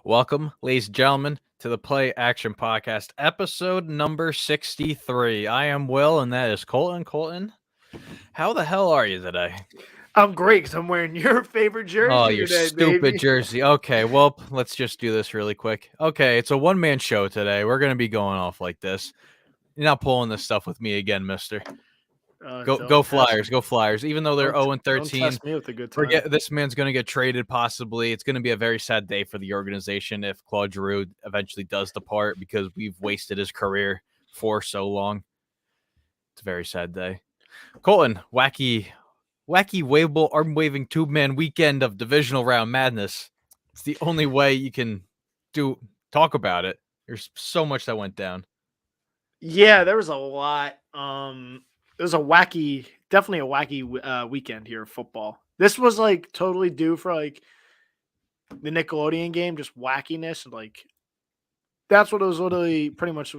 Welcome, ladies and gentlemen, to the Play Action Podcast, episode number 63. I am Will, and that is Colton. Colton, how the hell are you today? I'm great because I'm wearing your favorite jersey Oh, your today, stupid baby. jersey. Okay, well, let's just do this really quick. Okay, it's a one-man show today. We're going to be going off like this. You're not pulling this stuff with me again, mister. Go Don't Flyers, test, go Flyers. Even though they're don't 0-13, test me with a good time. this man's going to get traded possibly. It's going to be a very sad day for the organization if Claude Giroux eventually does depart because we've wasted his career for so long. It's a very sad day. Colton, wacky waveable arm waving tube man weekend of divisional round madness. It's the only way you can talk about it. There's so much that went down. Yeah, there was a lot. It was definitely a wacky weekend here of football. This was like totally due for like the Nickelodeon game, just wackiness, and like that's what it was literally pretty much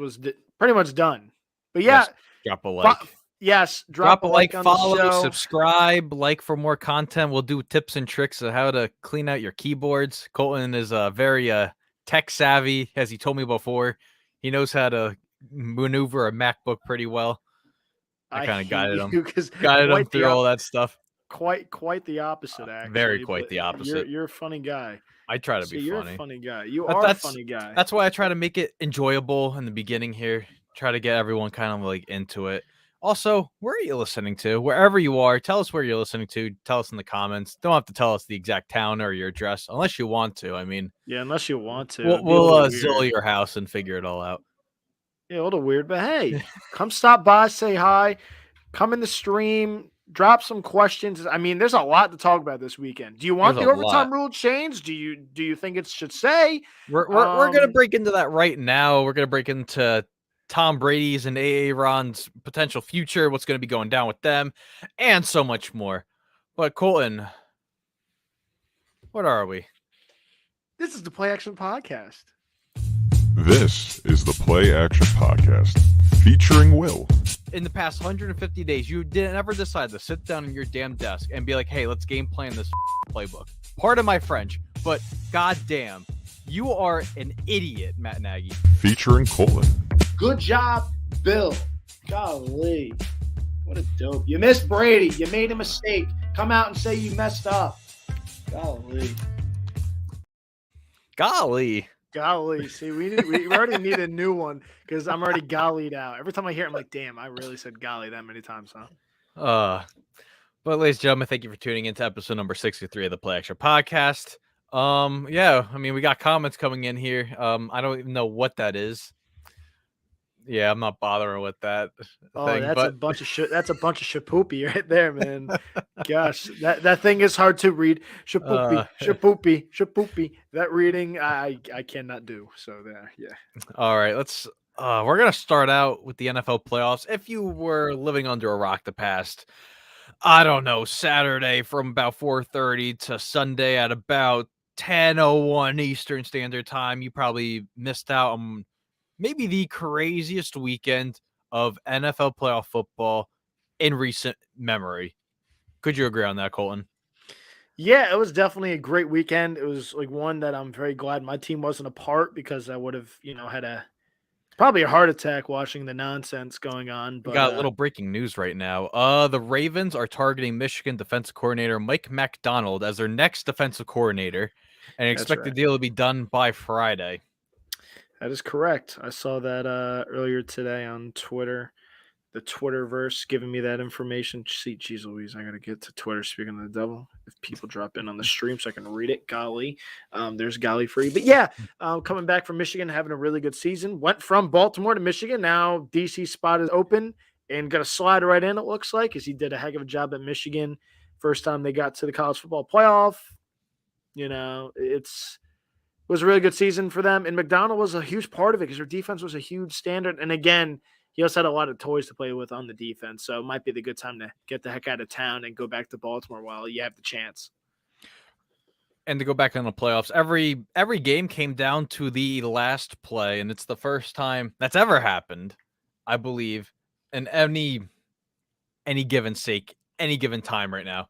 done. But yeah, Yes, drop a like. Yes, drop a like, on follow, the show. subscribe, like for more content. We'll do tips and tricks of how to clean out your keyboards. Colton is very tech savvy, as he told me before. He knows how to maneuver a MacBook pretty well. I kind of guided him through all that stuff. Quite the opposite, actually. Very quite the opposite. You're a funny guy. I try to be you're funny. A funny guy. You are a funny guy. That's why I try to make it enjoyable in the beginning here. Try to get everyone kind of like into it. Also, where are you listening to? Wherever you are, tell us where you're listening to. Tell us in the comments. Don't have to tell us the exact town or your address unless you want to. I mean, yeah, unless you want to. We'll Zillow your house and figure it all out. Yeah, a little weird, but hey, come stop by, say hi, come in the stream, drop some questions. I mean, there's a lot to talk about this weekend. Do you want the overtime rule changed? Do you think it should say? We're gonna break into that right now. We're gonna break into Tom Brady's and Aaron's potential future, what's going to be going down with them, and so much more. But Colton, what are we? This is the Play Action Podcast. This is the Play Action Podcast, featuring Will. In the past 150 days, you didn't ever decide to sit down in your damn desk and be like, hey, let's game plan this playbook. Pardon my French, but goddamn, you are an idiot, Matt Nagy. Featuring Colton. Good job, Bill. Golly. What a dope. You missed Brady. You made a mistake. Come out and say you messed up. Golly. See, we already need a new one because I'm already gollied out. Every time I hear it, I'm like, damn, I really said golly that many times, huh? But ladies and gentlemen, thank you for tuning into episode number 63 of the Play Action Podcast. Yeah, I mean, we got comments coming in here. I don't even know what that is. Yeah, I'm not bothering with that. That's a bunch of shit. That's a bunch of shapoopy right there, man. Gosh, that thing is hard to read. Shapoopy. That reading, I cannot do. So there, yeah. All right, let's. We're gonna start out with the NFL playoffs. If you were living under a rock the past, I don't know, Saturday from about 4:30 to Sunday at about 10:01 Eastern Standard Time, you probably missed out on maybe the craziest weekend of NFL playoff football in recent memory. Could you agree on that, Colton? Yeah, it was definitely a great weekend. It was like one that I'm very glad my team wasn't a part because I would have, had probably a heart attack watching the nonsense going on. But we got a little breaking news right now. The Ravens are targeting Michigan defensive coordinator Mike McDonald as their next defensive coordinator and expect the deal to be done by Friday. That is correct. I saw that earlier today on Twitter, the Twitterverse giving me that information. Jeez Louise, I got to get to Twitter, speaking of the devil. If people drop in on the stream so I can read it, golly. There's golly for you. But yeah, coming back from Michigan, having a really good season. Went from Baltimore to Michigan. Now DC spot is open and going to slide right in, it looks like, because he did a heck of a job at Michigan. First time they got to the college football playoff. It was a really good season for them, and McDonald was a huge part of it because their defense was a huge standard. And again, he also had a lot of toys to play with on the defense, so it might be the good time to get the heck out of town and go back to Baltimore while you have the chance. And to go back in the playoffs, every game came down to the last play, and it's the first time that's ever happened, I believe, in any given time right now.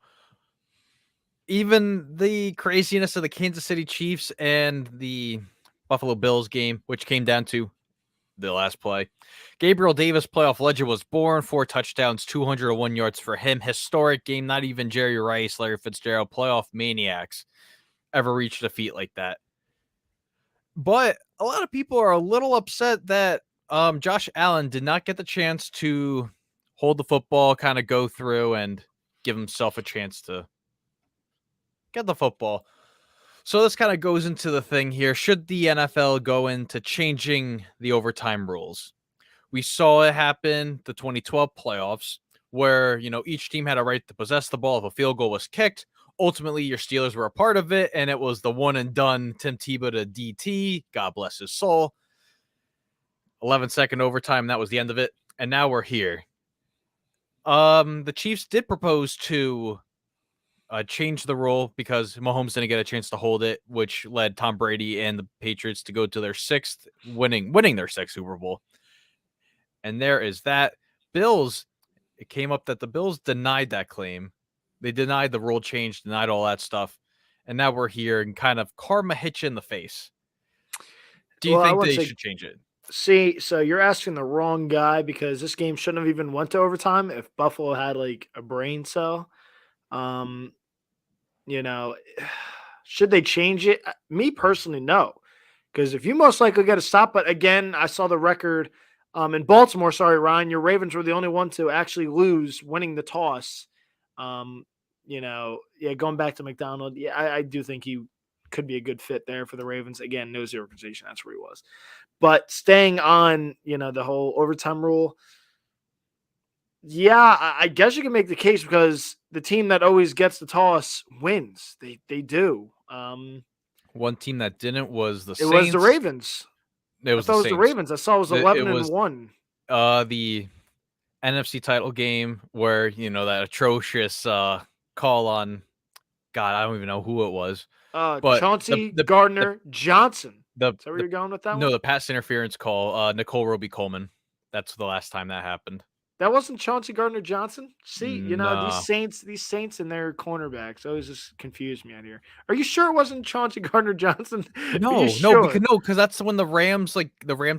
even the craziness of the Kansas City Chiefs and the Buffalo Bills game, which came down to the last play. Gabriel Davis, playoff legend, was born. 4 touchdowns, 201 yards for him. Historic game. Not even Jerry Rice, Larry Fitzgerald, playoff maniacs ever reached a feat like that. But a lot of people are a little upset that Josh Allen did not get the chance to hold the football, kind of go through and give himself a chance to get the football. So this kind of goes into the thing here. Should the NFL go into changing the overtime rules? We saw it happen the 2012 playoffs where, each team had a right to possess the ball if a field goal was kicked. Ultimately, your Steelers were a part of it, and it was the one and done Tim Tebow to DT. God bless his soul. 11-second overtime. That was the end of it. And now we're here. The Chiefs did propose to change the rule because Mahomes didn't get a chance to hold it, which led Tom Brady and the Patriots to go to their winning their sixth Super Bowl. And there is that. Bills, it came up that the Bills denied that claim. They denied the rule change, denied all that stuff. And now we're here and kind of karma hit you in the face. Do you think they should change it? See, so you're asking the wrong guy because this game shouldn't have even went to overtime if Buffalo had like a brain cell. Should they change it? Me personally, no. Because if you most likely get a stop, but again, I saw the record in Baltimore. Sorry, Ryan, your Ravens were the only one to actually lose, winning the toss. Going back to McDonald, I do think he could be a good fit there for the Ravens. Again, knows the organization, that's where he was. But staying on, the whole overtime rule, I guess you can make the case because the team that always gets the toss wins. They do. One team that didn't was the Saints. It was the Ravens. It was the Ravens. I saw it was 11-1. The NFC title game where, that atrocious call on, God, I don't even know who it was. But Chauncey Gardner-Johnson. Is that where you're going with that one? No, the pass interference call, Nicole Roby-Coleman. That's the last time that happened. That wasn't Chauncey Gardner-Johnson? See, No. these Saints and their cornerbacks always just confuse me out here. Are you sure it wasn't Chauncey Gardner-Johnson? No, because that's when the Rams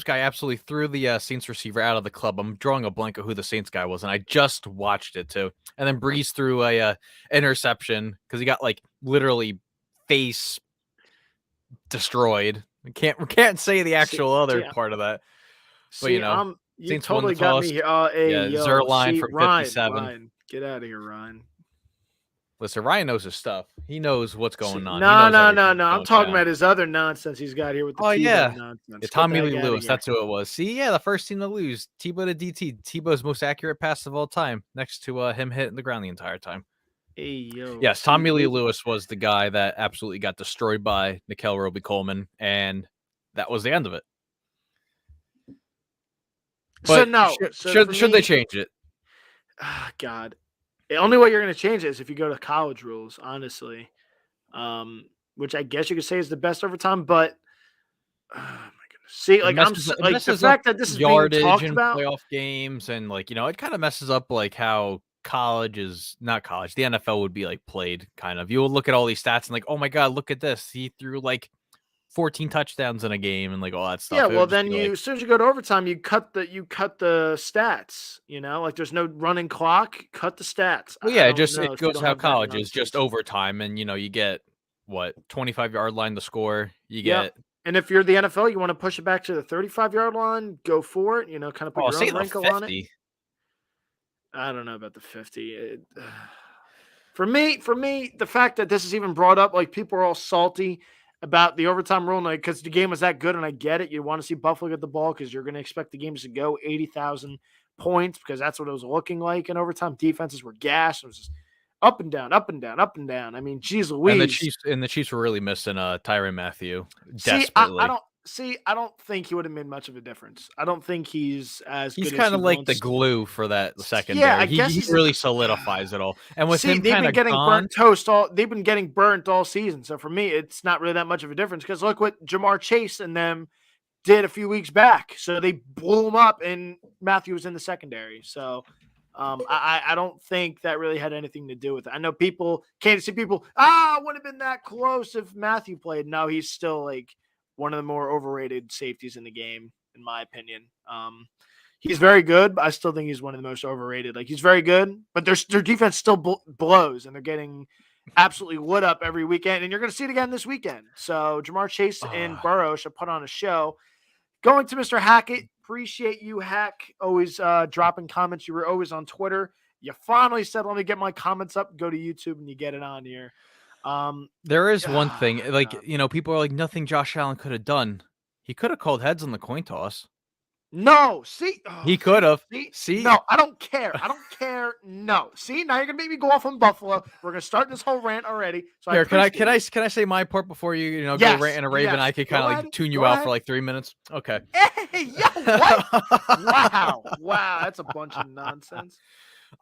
guy absolutely threw the Saints receiver out of the club. I'm drawing a blank of who the Saints guy was, and I just watched it too. And then Breeze threw a interception because he got literally face destroyed. We can't say the actual part of that. But you Saints totally got me here. Zerline for 57. Ryan, get out of here, Ryan. Listen, Ryan knows his stuff. He knows what's going on. No. I'm talking about his other nonsense he's got here with the Tebow nonsense. Tommy Lee Lewis. That's who it was. See, the first team to lose. Tebow to DT. Tebow's most accurate pass of all time, next to him hitting the ground the entire time. Hey, yo. Yes, Tommy Lee Lewis was the guy that absolutely got destroyed by Nicole Roby-Coleman, and that was the end of it. But should they change it? God. The only way you're going to change it is if you go to college rules, honestly, which I guess you could say is the best overtime. But oh my goodness, see, the fact that this is being talked about, playoff games, and it kind of messes up how college is not college. The NFL would be played kind of. You will look at all these stats and oh my God, look at this. He threw 14 touchdowns in a game and all that stuff. Yeah, well then as soon as you go to overtime, you cut the stats, there's no running clock, cut the stats. Well, yeah, it goes how college is just overtime, and you get 25-yard line to score. You get and if you're the NFL, you want to push it back to the 35-yard line, go for it, kind of put your own wrinkle on it. I don't know about the 50. For me, the fact that this is even brought up, people are all salty about the overtime rule, because the game was that good, and I get it. You want to see Buffalo get the ball because you're going to expect the games to go 80,000 points because that's what it was looking like in overtime. Defenses were gashed. It was just up and down, up and down, up and down. I mean, geez Louise. And the Chiefs were really missing Tyrann Mathieu desperately. I don't think he would have made much of a difference. I don't think he's as good. He's kind of like the glue for that secondary. Yeah, I guess he really solidifies it all. And with him they've been getting burnt toast they've been getting burnt all season. So for me, it's not really that much of a difference because look what Jamar Chase and them did a few weeks back. So they blew him up, and Matthew was in the secondary. So I don't think that really had anything to do with it. I know Kansas City people, would have been that close if Matthew played. No, he's still like one of the more overrated safeties in the game, in my opinion. He's very good, but I still think he's one of the most overrated. Like, he's very good, but their defense still blows, and they're getting absolutely lit up every weekend, and you're going to see it again this weekend. So Jamar Chase and Burrow should put on a show. Going to Mr. Hackett, appreciate you, Hack, always dropping comments. You were always on Twitter. You finally said, let me get my comments up, go to YouTube, and you get it on here. There is one thing, like, people are like, nothing Josh Allen could have done. He could have called heads on the coin toss. No, see, he could have. See, no, I don't care. No, see, now you're gonna make me go off on Buffalo. We're gonna start this whole rant already. So here, can I say my part before you go rant and a Raven? Yes. I could kind of like tune you out for like 3 minutes. Okay. Hey, what? wow, that's a bunch of nonsense.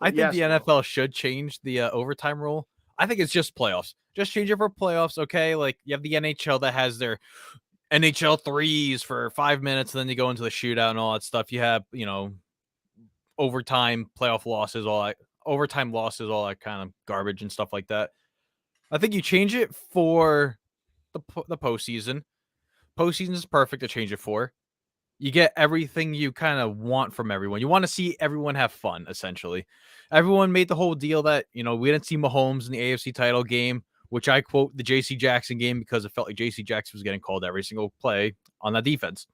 I think the NFL should change the overtime rule. I think it's just playoffs. Just change it for playoffs, okay? Like, you have the NHL that has their NHL threes for 5 minutes, and then you go into the shootout and all that stuff. You have, overtime playoff losses, all that kind of garbage and stuff like that. I think you change it for the postseason. Postseason is perfect to change it for. You get everything you kind of want from everyone. You want to see everyone have fun, essentially. Everyone made the whole deal that, we didn't see Mahomes in the AFC title game, which I quote the J.C. Jackson game because it felt like J.C. Jackson was getting called every single play on that defense.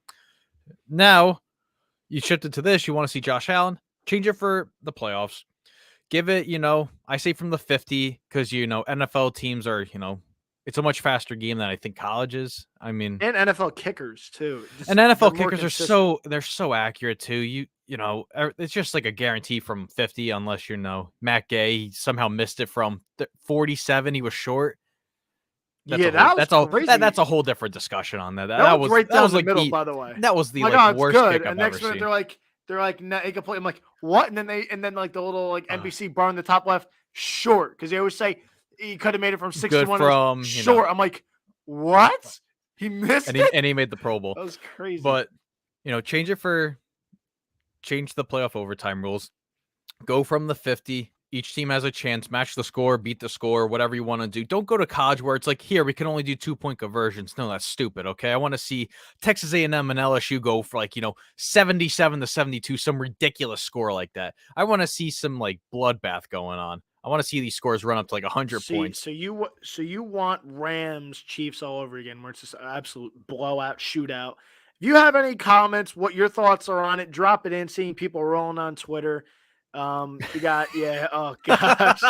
Now, you shift it to this. You want to see Josh Allen. Change it for the playoffs. Give it, I say from the 50 because, NFL teams are, it's a much faster game than I think college is. I mean, and NFL kickers too. And NFL kickers are so accurate too. It's just like a guarantee from 50 unless Matt Gay he somehow missed it from 47. He was short. That's a whole different discussion on that. That was right down the like middle, by the way. That was the worst kick I've ever seen. They're like, no, he can play. I'm like, what? And then like the little NBC bar in the top left, short, because they always say he could have made it from 61 from short. I'm like, what? He missed it, and he made the Pro Bowl. That was crazy. But change the playoff overtime rules. Go from the 50. Each team has a chance. Match the score, beat the score, whatever you want to do. Don't go to college where it's like, here, we can only do 2-point conversions. No, that's stupid, okay? I want to see Texas A&M and LSU go for 77-72, some ridiculous score like that. I want to see some bloodbath going on. I want to see these scores run up to 100 points. So you want Rams Chiefs all over again, where it's just an absolute blowout shootout. If you have any comments, what your thoughts are on it, drop it in. Seeing people rolling on Twitter. You got oh gosh.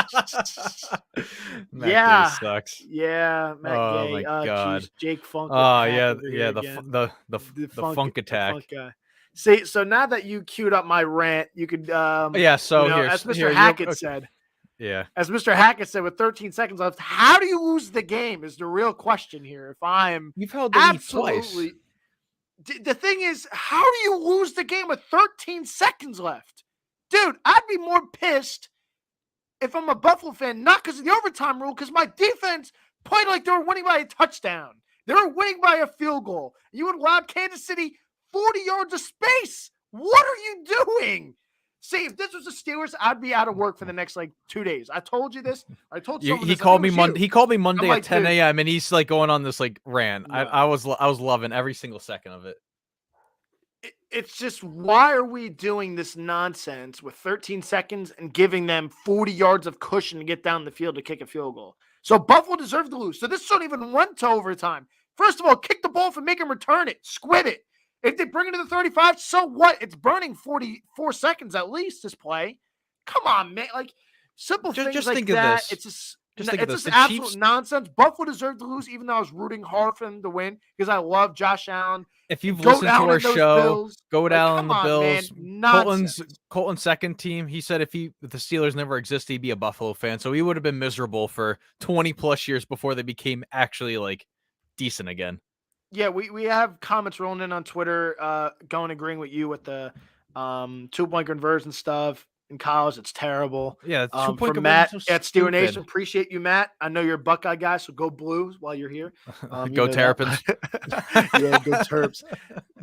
Matt Gay sucks. Yeah, Matt Gay. My God. Geez, Jake Funk. Oh yeah, the funk attack. Funk guy. See, so now that you queued up my rant, you could so as Mr. Hackett said. Yeah. As Mr. Hackett said, with 13 seconds left, how do you lose the game is the real question here. You've held the lead twice. The thing is, how do you lose the game with 13 seconds left? Dude, I'd be more pissed if I'm a Buffalo fan, not because of the overtime rule, because my defense played like they were winning by a touchdown. They were winning by a field goal. You would allow Kansas City 40 yards of space. What are you doing? See, if this was the Steelers, I'd be out of work for the next 2 days. I told you this. I told you. He called me Monday. He called me Monday at 10 a.m. and he's going on this rant. No. I was loving every single second of it. It's just, why are we doing this nonsense with 13 seconds and giving them 40 yards of cushion to get down the field to kick a field goal? So Buffalo deserved to lose. So this shouldn't even run to overtime. First of all, kick the ball and make him return it. Squib it. If they bring it to the 35, so what? It's burning 44 seconds at least, this play. Come on, man. Simple things just like think that. Of this. It's just the absolute Chiefs... nonsense. Buffalo deserved to lose, even though I was rooting hard for them to win because I love Josh Allen. If you've listened to our show, go down on the Bills. Man, Colton's second team. He said if the Steelers never existed, he'd be a Buffalo fan. So he would have been miserable for 20 plus years before they became actually decent again. Yeah, we have comments rolling in on Twitter, agreeing with you with the 2-point conversion stuff. In college, it's terrible. Yeah, 2-point from Matt at Steeler Nation. Appreciate you, Matt. I know you're a Buckeye guy, so go Blues while you're here. Go Terrapins. Yeah, go Terps.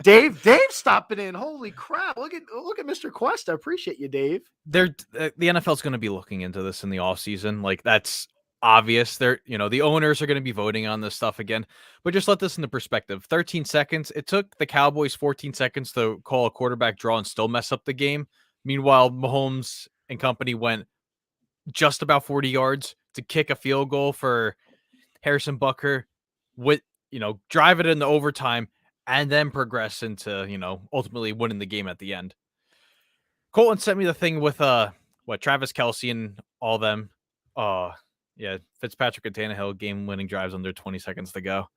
Dave stopping in. Holy crap! Look at Mr. Quest. I appreciate you, Dave. The NFL's going to be looking into this in the offseason. Like, that's obvious. The owners are going to be voting on this stuff again. But just let this into perspective. 13 seconds. It took the Cowboys 14 seconds to call a quarterback draw and still mess up the game. Meanwhile, Mahomes and company went just about 40 yards to kick a field goal for Harrison Butker, with drive it into overtime and then progress into ultimately winning the game at the end. Colton sent me the thing with Travis Kelce and all them. Fitzpatrick and Tannehill game-winning drives under 20 seconds to go.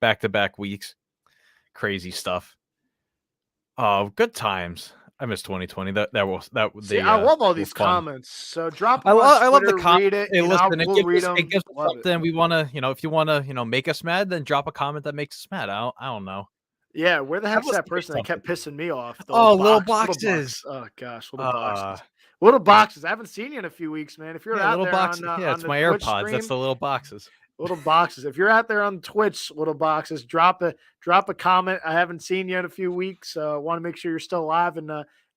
Back-to-back weeks, crazy stuff. Good times. I miss 2020. I love all these comments. So drop them I love the Twitter, comment. read it. Hey, listen, It gives us something. We want to, if you want to, make us mad, then drop a comment that makes us mad. I don't know. Yeah, where the heck's that person that kept pissing me off? Little boxes. Oh gosh, little boxes. Little boxes. I haven't seen you in a few weeks, man. If you're out there boxes. on it's the my Twitch AirPods. stream, That's the little boxes. Little boxes. If you're out there on Twitch, little boxes, drop a comment. I haven't seen you in a few weeks. I want to make sure you're still alive and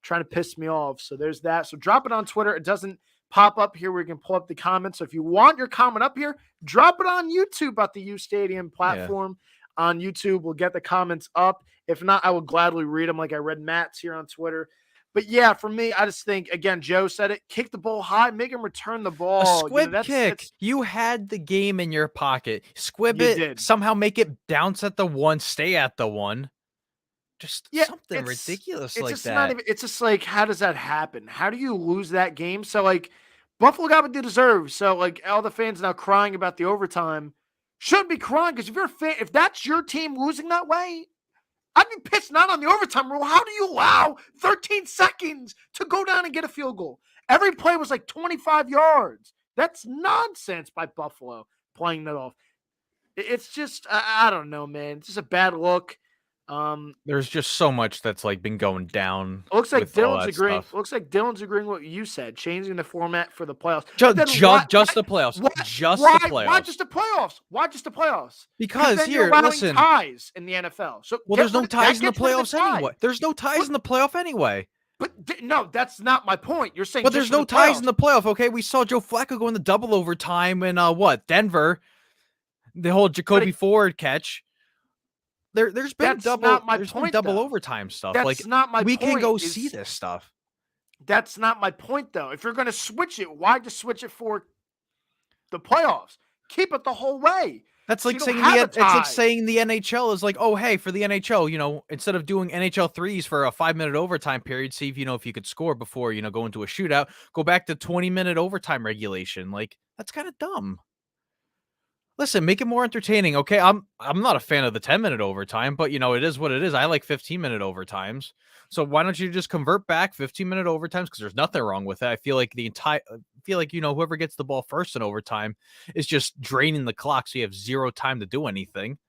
trying to piss me off. So there's that. So drop it on Twitter. It doesn't pop up here where you can pull up the comments. So if you want your comment up here, drop it on YouTube at the U Stadium platform. On YouTube, we'll get the comments up. If not, I will gladly read them like I read Matt's here on Twitter. But yeah, for me, I just think, again, Joe said it, kick the ball high, make him return the ball. A squib kick. You had the game in your pocket. Squib it, somehow make it bounce at the one, stay at the one. Just something ridiculous like that. It's just like, how does that happen? How do you lose that game? So, like, Buffalo got what they deserve. So, like, all the fans now crying about the overtime shouldn't be crying, because if you're a fan, if that's your team losing that way, I'd be pissed not on the overtime rule. How do you allow 13 seconds to go down and get a field goal? Every play was like 25 yards. That's nonsense by Buffalo playing that off. It's just, I don't know, man. It's just a bad look. There's just so much that's like been going down. It looks like Dylan's agreeing. Looks like Dylan's agreeing with what you said, changing the format for the playoffs. Just the playoffs. Why just the playoffs? Why just the playoffs? Because listen, ties in the NFL. So there's no ties in the playoffs anyway. There's no ties in the playoff anyway. But no, that's not my point. You're saying, but there's no ties in the playoff. Okay, we saw Joe Flacco go into double overtime in Denver. The whole Jacoby Ford catch. There's been double overtime stuff. That's like, not my we point. Can go see this stuff. That's not my point, though. If you're going to switch it, why just switch it for the playoffs? Keep it the whole way. That's like saying it's like saying the NHL is like, oh, hey, for the NHL, instead of doing NHL 3s for a 5-minute overtime period, see if if you could score before go into a shootout, go back to 20-minute overtime regulation. Like, that's kind of dumb. Listen, make it more entertaining, okay? I'm not a fan of the 10-minute overtime, but it is what it is. I like 15-minute overtimes. So why don't you just convert back 15-minute overtimes? Because there's nothing wrong with it. I feel like whoever gets the ball first in overtime is just draining the clock, so you have zero time to do anything.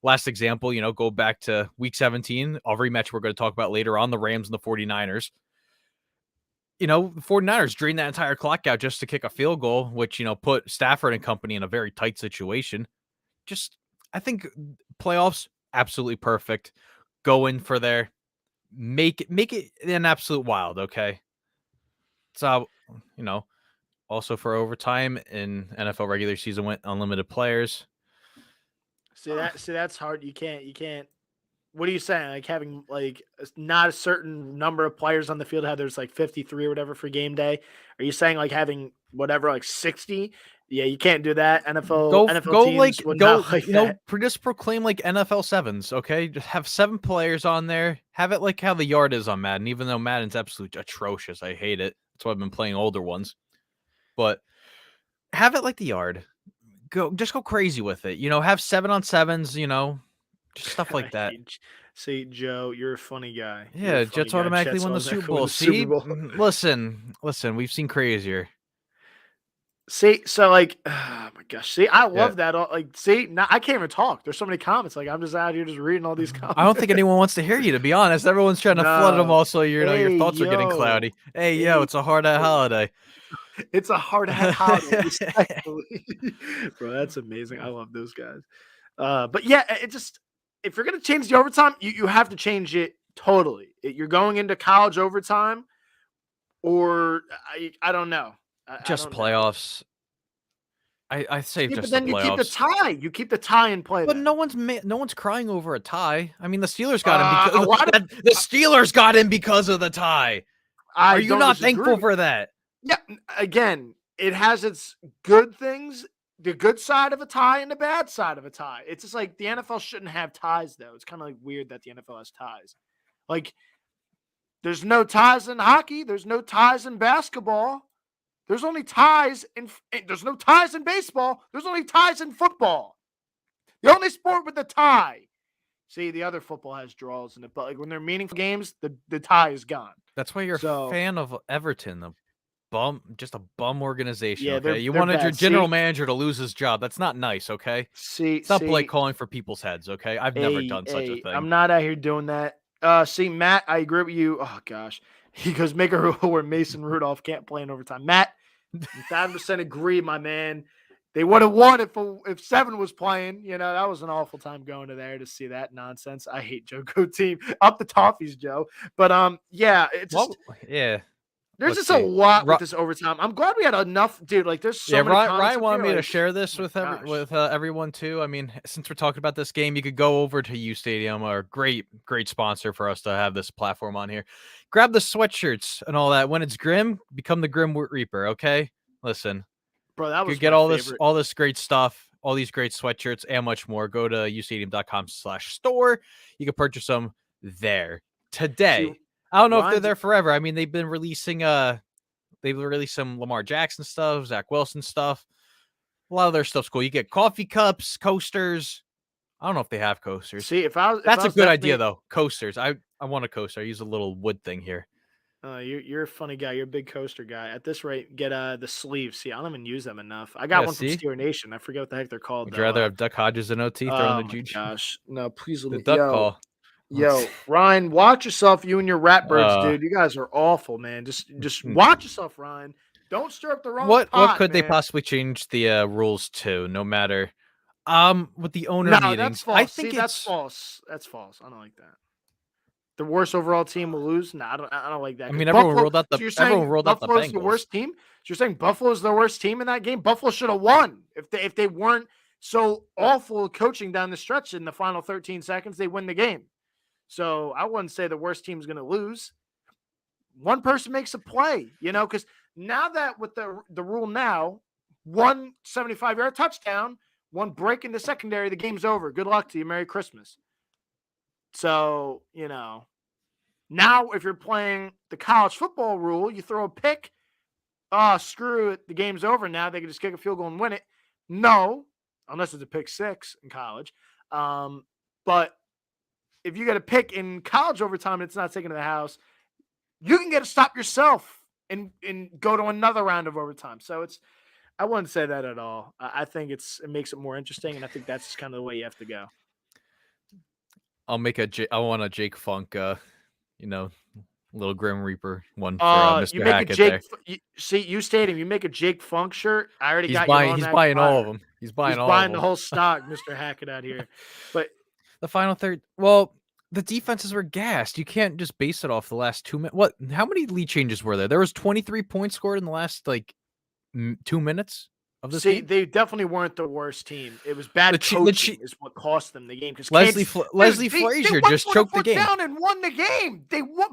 Last example, go back to week 17, a rematch we're going to talk about later on, the Rams and the 49ers. The 49ers drained that entire clock out just to kick a field goal, which, put Stafford and company in a very tight situation. I think playoffs, absolutely perfect. Go in for there. Make it an absolute wild, okay? So, also for overtime in NFL regular season went unlimited players. See, that's hard. You can't. What are you saying? Like having not a certain number of players on the field, how there's 53 or whatever for game day? Are you saying having whatever 60? Yeah, you can't do that. NFL teams would not like that. Just proclaim NFL sevens, okay? Just have 7 players on there. Have it like how the yard is on Madden, even though Madden's absolutely atrocious. I hate it. That's why I've been playing older ones. But have it like the yard. Just go crazy with it. Have 7-on-7s, just stuff like that. See, Joe, you're a funny guy. Yeah, Jets automatically win the Super Bowl. See, listen, we've seen crazier. See, so oh my gosh, see, I love that. Now I can't even talk. There's so many comments. I'm just out here just reading all these comments. I don't think anyone wants to hear you, to be honest. Everyone's trying to flood them all, so your thoughts are getting cloudy. Hey, yo, it's a hard holiday. It's a hard holiday. Bro, that's amazing. I love those guys. But yeah, it just. if you're going to change the overtime, you have to change it totally. You're going into college overtime, or I don't know. Just I don't know. playoffs. I say Yeah, just but then the you keep the playoffs. tie. You keep the tie in play. But then. no one's crying over a tie. I mean, the Steelers got him A lot of the Steelers got him because of the tie. I Are you don't not disagree. thankful for that? Yeah, again, it has its good things, the good side of a tie and the bad side of a tie. It's just like the NFL shouldn't have ties, though. It's kind of like weird that the NFL has ties. Like, there's no ties in hockey. There's no ties in basketball. There's only ties there's no ties in baseball. There's only ties in football. The only sport with a tie. See, the other football has draws in it, but like when they're meaningful games, the tie is gone. That's why you're a fan of Everton, just a bum organization. Yeah, Okay, you they're wanted your bad. general See? manager to lose his job. That's not nice. Okay, See, stop like calling for people's heads. Okay, I've never done such a thing. I'm not out here doing that. See, Matt, I agree with you. Oh gosh, he goes make a rule where Mason Rudolph can't play in overtime. Matt, 1,000% agree, my man. They would have won if 7 was playing. You know, that was an awful time going to there to see that nonsense. I hate Joe Goat team. Up the toffees, Joe. But yeah, it's just, yeah. there's Let's just a see. lot with this overtime. I'm glad we had enough, dude. Like, there's so many comments Ryan up wanted here, me to like, share this oh with my gosh. everyone too. I mean, since we're talking about this game, you could go over to U Stadium, a great sponsor for us to have this platform on here. Grab the sweatshirts and all that. When it's grim, become the Grim Reaper. Okay, listen. Bro, that was You get my all favorite. all this great stuff, all these great sweatshirts, and much more. Go to ustadium.com/store. You can purchase them there today. See, I don't know if they're Ryan's- there forever. I mean, they've been releasing they've released some Lamar Jackson stuff, Zach Wilson stuff. A lot of their stuff's cool. You get coffee cups, coasters. I don't know if they have coasters. See, if I was, That's a good idea though. Coasters. I want a coaster. I use a little wood thing here. You're a funny guy. You're a big coaster guy. At this rate, get the sleeves. See, I don't even use them enough. I got one from Steeler Nation. I forget what the heck they're called. Would you rather have Duck Hodges and OT throwing oh the my juju? gosh, no! Please let The me. duck call. Yo, Ryan, watch yourself. You and your rat birds, dude. You guys are awful, man. Just watch yourself, Ryan. Don't stir up the wrong pot, What could they man. possibly change the rules to? No matter. With the owner No, meetings, that's false. I think that's false. That's false. I don't like that. The worst overall team will lose. No, I don't like that. I mean, everyone ruled out the Buffalo's the Bengals. worst team. So you're saying Buffalo's the worst team in that game? Buffalo should have won if they weren't so awful coaching down the stretch in the final 13 seconds. They win the game. So I wouldn't say the worst team is going to lose. One person makes a play, because now that with the rule now, 1 75-yard touchdown, one break in the secondary, the game's over. Good luck to you. Merry Christmas. So, now if you're playing the college football rule, you throw a pick, screw it, the game's over. Now they can just kick a field goal and win it. No, unless it's a pick 6 in college. But if you get a pick in college overtime and it's not taken to the house, you can get a stop yourself and go to another round of overtime. So I wouldn't say that at all. I think it makes it more interesting, and I think that's kind of the way you have to go. I want a Jake Funk, little Grim Reaper one for Mr. Hackett there. You Stadium, you make a Jake Funk shirt. I already got you. He's buying all of them. He's buying the whole stock, Mr. Hackett out here. But the final third, well, the defenses were gassed. You can't just base it off the last 2 minutes. What? How many lead changes were there? There was 23 points scored in the last 2 minutes of this game. They definitely weren't the worst team. It was bad coaching is what cost them the game. Because Leslie Frazier just choked the game. Down and won the game.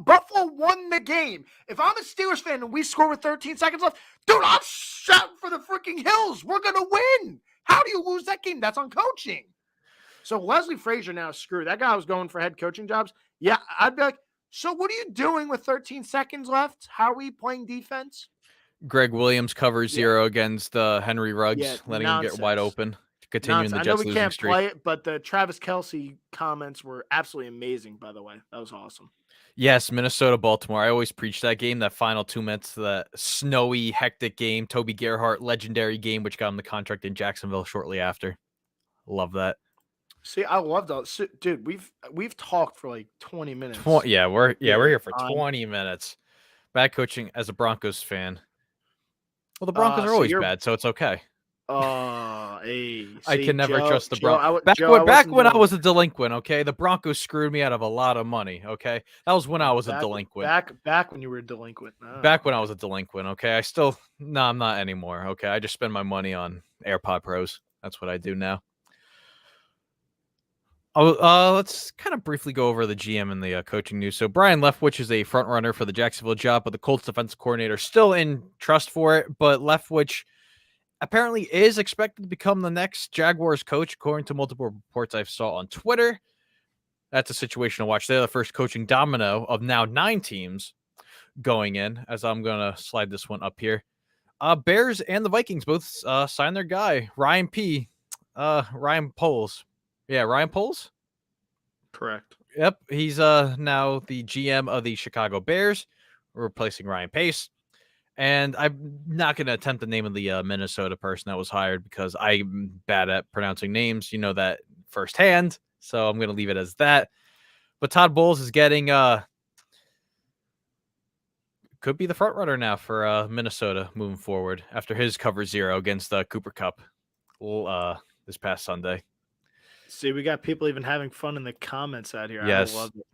Buffalo won the game. If I'm a Steelers fan and we score with 13 seconds left, dude, I'm shouting for the freaking hills. We're gonna win. How do you lose that game? That's on coaching. So Leslie Frazier now is screwed. That guy was going for head coaching jobs. Yeah, I'd be like, so what are you doing with 13 seconds left? How are we playing defense? Greg Williams covers 0 against Henry Ruggs, letting him get wide open. Continuing the Jets losing streak. I know we can't play it, but the Travis Kelce comments were absolutely amazing, by the way. That was awesome. Yes, Minnesota-Baltimore. I always preach that game, that final 2 minutes, that snowy, hectic game. Toby Gerhart, legendary game, which got him the contract in Jacksonville shortly after. Love that. See, I love that. Dude, we've talked for like 20 minutes. We're here for 20 minutes. Bad coaching as a Broncos fan. Well, the Broncos are always bad, so it's okay. Hey, I see, can never Joe, trust the Joe, Broncos. I Back wasn't when I doing was that. a delinquent, okay? The Broncos screwed me out of a lot of money, okay? That was when I was a Back, delinquent. back when you were a delinquent. Back when I was a delinquent, okay? No, I'm not anymore, okay? I just spend my money on AirPod Pros. That's what I do now. Let's kind of briefly go over the GM and the coaching news. So Brian Leftwich is a front runner for the Jacksonville job, but the Colts defensive coordinator still in trust for it. But Leftwich apparently is expected to become the next Jaguars coach, according to multiple reports I saw on Twitter. That's a situation to watch. They're the first coaching domino of now 9 teams going in, as I'm going to slide this one up here. Bears and the Vikings both signed their guy, Ryan Poles. Yeah, Ryan Poles? correct. Yep, he's now the GM of the Chicago Bears, replacing Ryan Pace. And I'm not going to attempt the name of the Minnesota person that was hired because I'm bad at pronouncing names. You know that firsthand. So I'm going to leave it as that. But Todd Bowles is getting could be the front runner now for Minnesota moving forward after his cover 0 against the Cooper Cup this past Sunday. See, we got people even having fun in the comments out here. Yes. I love it.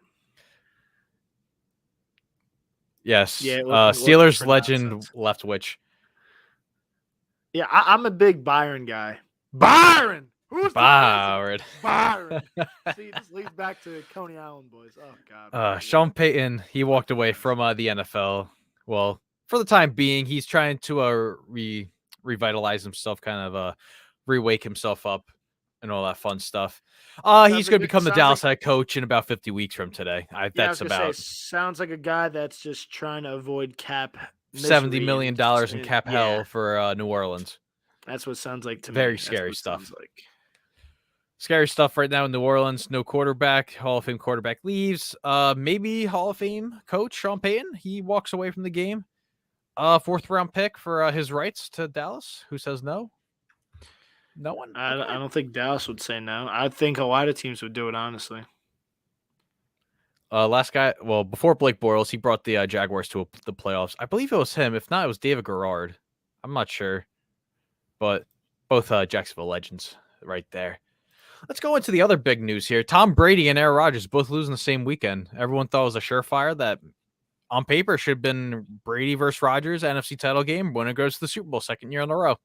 Yes. Yeah, Steelers for legend nonsense. Leftwich. Yeah, I'm a big Byron guy. Byron! Who's Byron. Byron. See, this leads back to Coney Island boys. Oh, God. Sean Payton, he walked away from the NFL. Well, for the time being, he's trying to revitalize himself, kind of re-wake himself up and all that fun stuff. He's going to become the Dallas head coach in about 50 weeks from today. That's about sounds like a guy that's just trying to avoid cap $70 million in cap hell for New Orleans. That's what it sounds like to me. Very scary stuff. Scary stuff right now in New Orleans. No quarterback. Hall of Fame quarterback leaves. Maybe Hall of Fame coach Sean Payton. He walks away from the game. 4th round pick for his rights to Dallas. Who says no? No one. I don't think Dallas would say no. I think a lot of teams would do it, honestly. Last guy. Well, before Blake Bortles, he brought the Jaguars to the playoffs. I believe it was him. If not, it was David Garrard. I'm not sure, but both Jacksonville legends right there. Let's go into the other big news here. Tom Brady and Aaron Rodgers both losing the same weekend. Everyone thought it was a surefire that on paper should have been Brady versus Rodgers NFC title game. Winner goes to the Super Bowl, 2nd year in a row.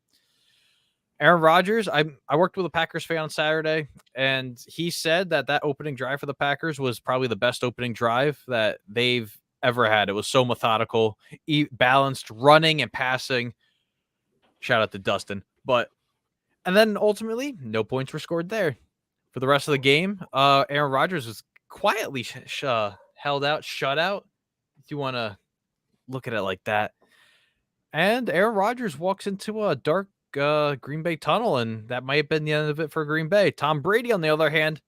Aaron Rodgers, I worked with a Packers fan on Saturday, and he said that opening drive for the Packers was probably the best opening drive that they've ever had. It was so methodical, balanced, running and passing. Shout out to Dustin. And then ultimately, no points were scored there. For the rest of the game, Aaron Rodgers was quietly held out, shut out, if you want to look at it like that. And Aaron Rodgers walks into a dark Green Bay tunnel, and that might have been the end of it for Green Bay. Tom Brady, on the other hand,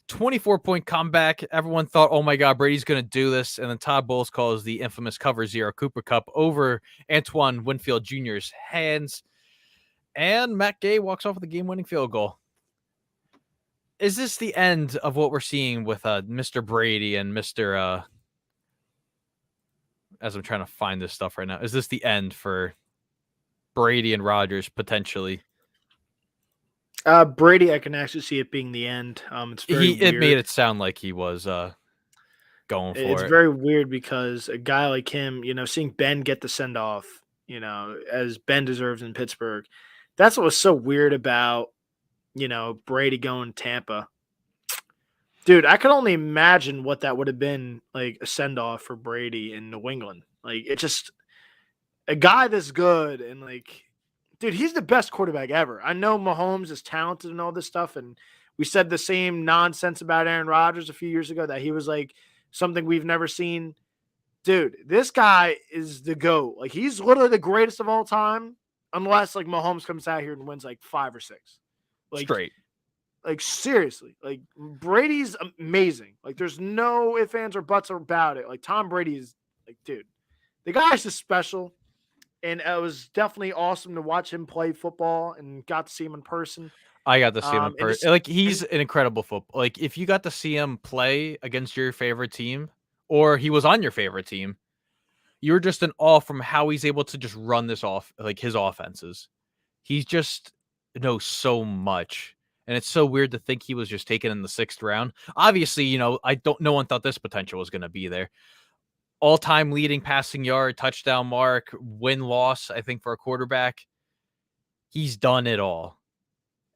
24-point comeback. Everyone thought, oh my God, Brady's going to do this. And then Todd Bowles calls the infamous cover 0 Cooper Cup over Antoine Winfield Jr.'s hands. And Matt Gay walks off with a game-winning field goal. Is this the end of what we're seeing with Mr. Brady and Mr. As I'm trying to find this stuff right now, is this the end for Brady and Rodgers potentially? Brady, I can actually see it being the end. It's very weird. It made it sound like he was going for it. It's very weird because a guy like him, seeing Ben get the send off, as Ben deserves in Pittsburgh. That's what was so weird about Brady going Tampa. Dude, I could only imagine what that would have been like a send-off for Brady in New England. Like, it's just a guy this good and dude, he's the best quarterback ever. I know Mahomes is talented and all this stuff, and we said the same nonsense about Aaron Rodgers a few years ago that he was like something we've never seen. Dude, this guy is the GOAT. Like, he's literally the greatest of all time, unless Mahomes comes out here and wins 5 or 6. Straight. Seriously. Brady's amazing. There's no ifs, ands, or buts about it. Tom Brady is dude, the guy's just special. And it was definitely awesome to watch him play football and got to see him in person. I got to see him in person. He's an incredible football. If you got to see him play against your favorite team, or he was on your favorite team, you're just in awe from how he's able to just run this off, his offenses. He just knows so much. And it's so weird to think he was just taken in the 6th round. Obviously, no one thought this potential was going to be there. All-time leading passing yard, touchdown mark, win-loss, I think, for a quarterback. He's done it all.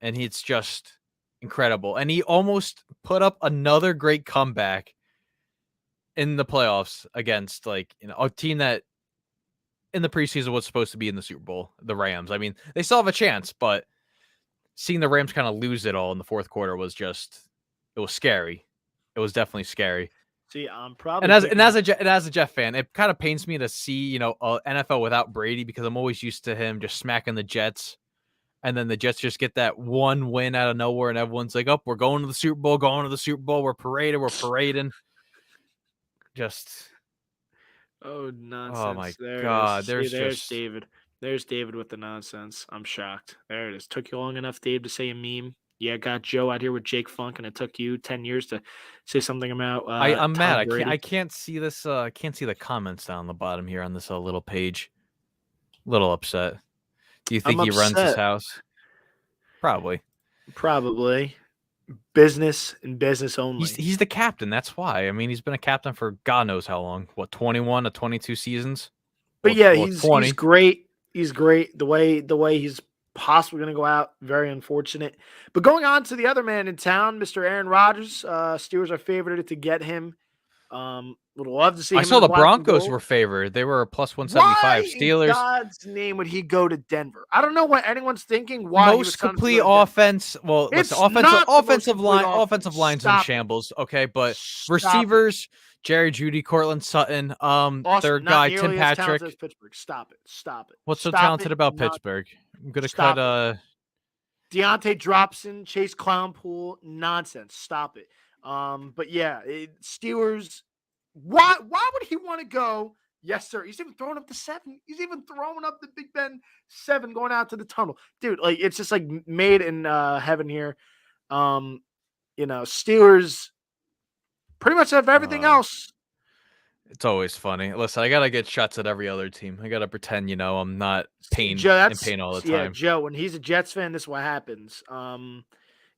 And it's just incredible. And he almost put up another great comeback in the playoffs against a team that in the preseason was supposed to be in the Super Bowl, the Rams. I mean, they still have a chance, but seeing the Rams kind of lose it all in the 4th quarter was it was scary. It was definitely scary. See, I'm probably and as a Jeff fan, it kind of pains me to see, NFL without Brady, because I'm always used to him just smacking the Jets. And then the Jets just get that one win out of nowhere, and everyone's like, "Oh, we're going to the Super Bowl, we're parading." Just, oh, nonsense. oh my God, there's David. There's David with the nonsense. I'm shocked. There it is. Took you long enough, Dave, to say a meme. Yeah, got Joe out here with Jake Funk, and it took you 10 years to say something about. I'm Tom mad. Brady. I can't see this. Can't see the comments down the bottom here on this little page. Little upset. Do you think he runs his house? Probably. Business and business only. He's the captain. That's why. I mean, he's been a captain for God knows how long. What, 21 to 22 seasons? But yeah, he's great. He's great. The way he's possibly going to go out, very unfortunate. But going on to the other man in town, Mr. Aaron Rodgers. Steelers are favored to get him. Would love to see him. I saw the Broncos were favored. They were plus 175. Why Steelers. In God's name would he go to Denver? I don't know what anyone's thinking. Why most complete offense? Well, listen, offensive line's in shambles. Okay, but receivers: Jerry Jeudy, Cortland Sutton, third guy Tim Patrick. Pittsburgh. Stop it. What's so talented about Pittsburgh? I'm gonna cut. Deontay Dropson, Chase Clownpool, nonsense. Stop it. But yeah, Steelers. Why would he want to go? Yes, sir. He's even throwing up the 7. He's even throwing up the Big Ben 7 going out to the tunnel. Dude, it's just like made in heaven here. Steelers pretty much have everything else. It's always funny. Listen, I gotta get shots at every other team. I gotta pretend, I'm not in pain all the time. Yeah, Joe, when he's a Jets fan, this is what happens.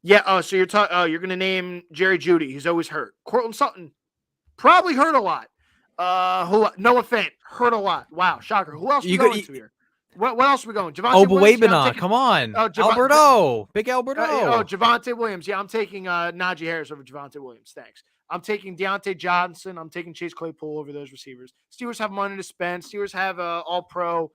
Yeah, so you're you're gonna name Jerry Jeudy. He's always hurt. Cortland Sutton probably hurt a lot. Noah Fant hurt a lot. Wow, shocker. Who else are we going to here? What else are we going? Javonte Williams. Come on. Alberto. Big Alberto. Javonte Williams. Yeah, I'm taking Najee Harris over Javonte Williams. Thanks. I'm taking Deontay Johnson. I'm taking Chase Claypool over those receivers. Steelers have money to spend. Steelers have all-pro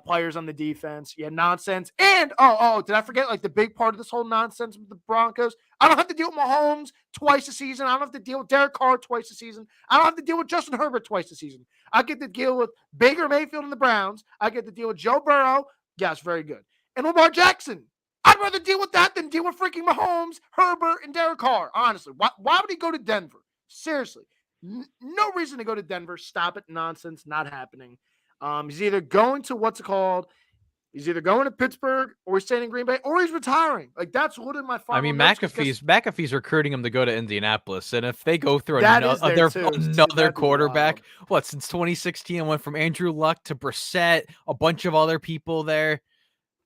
players on the defense. Yeah, nonsense. And, did I forget, the big part of this whole nonsense with the Broncos? I don't have to deal with Mahomes twice a season. I don't have to deal with Derek Carr twice a season. I don't have to deal with Justin Herbert twice a season. I get to deal with Baker Mayfield and the Browns. I get to deal with Joe Burrow. Yes, very good. And Lamar Jackson. I'd rather deal with that than deal with freaking Mahomes, Herbert, and Derek Carr. Honestly, why would he go to Denver? Seriously. No reason to go to Denver. Stop it. Nonsense. Not happening. He's either going to He's either going to Pittsburgh, or he's staying in Green Bay, or he's retiring. That's literally my final. I mean, McAfee's recruiting him to go to Indianapolis, and if they go through another quarterback, since 2016, went from Andrew Luck to Brissett, a bunch of other people there.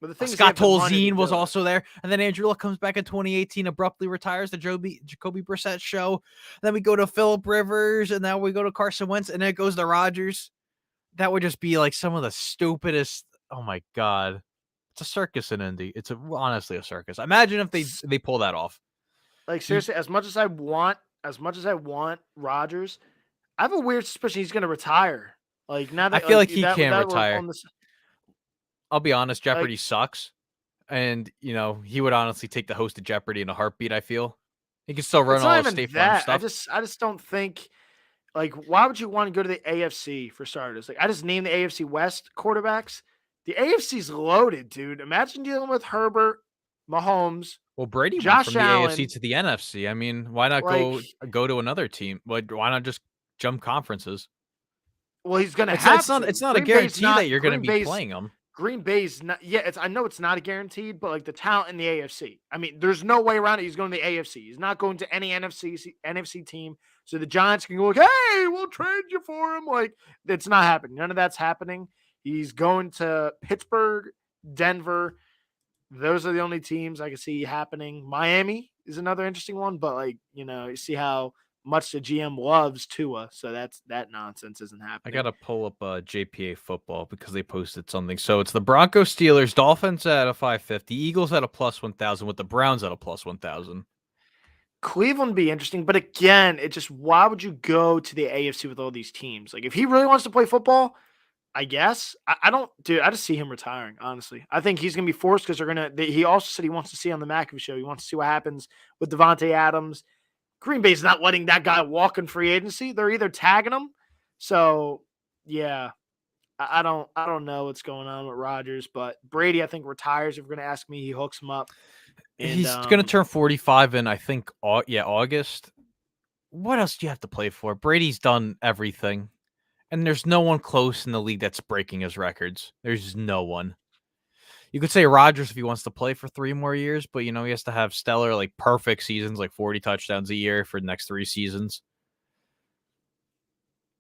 But the thing Scott Tolzien was also there, and then Andrew Luck comes back in 2018, abruptly retires the Jacoby Brissett show. And then we go to Phillip Rivers, and now we go to Carson Wentz, and then it goes to Rodgers. That would just be some of the stupidest. Oh my God, it's a circus in Indy. It's honestly a circus. Imagine if they pull that off. Seriously, as much as I want Rodgers, I have a weird suspicion he's going to retire. Now that I feel he can't retire. I'll be honest, Jeopardy sucks, and he would honestly take the host of Jeopardy in a heartbeat. I feel he can still run all the State Farm stuff. I just don't think. Why would you want to go to the AFC for starters? I just named the AFC West quarterbacks. The AFC's loaded, dude. Imagine dealing with Herbert, Mahomes. Well, Brady went from the AFC to the NFC. I mean, why not go to another team? Why not just jump conferences? Well, he's going to have to. It's not a guarantee that you're going to be playing them. Green Bay's not. Yeah, I know it's not a guaranteed, but the talent in the AFC. I mean, there's no way around it. He's going to the AFC. He's not going to any NFC team. So the Giants can go hey, we'll trade you for him. It's not happening. None of that's happening. He's going to Pittsburgh, Denver, those are the only teams I can see happening. Miami is another interesting one, but you see how much the GM loves Tua, so that nonsense isn't I happening. gotta pull up JPA football because they posted something. So it's the Broncos, Steelers, Dolphins at a 550, Eagles at a plus 1,000, with the Browns at a plus 1,000. Cleveland would be interesting, but again, why would you go to the AFC with all these teams? Like, if he really wants to play football, I guess. I don't, dude. I just see him retiring. Honestly, I think he's gonna be forced because they're gonna. He also said he wants to see on the McAfee show. He wants to see what happens with Devontae Adams. Green Bay's not letting that guy walk in free agency. They're either tagging him. So yeah, I don't know what's going on with Rodgers, but Brady I think retires. If you're gonna ask me, he hooks him up. And He's gonna turn 45 in I think August. What else do you have to play for? Brady's done everything. And there's no one close in the league that's breaking his records. There's no one. You could say Rodgers if he wants to play for 3 more years, but he has to have stellar, perfect seasons, 40 touchdowns a year for the next 3 seasons.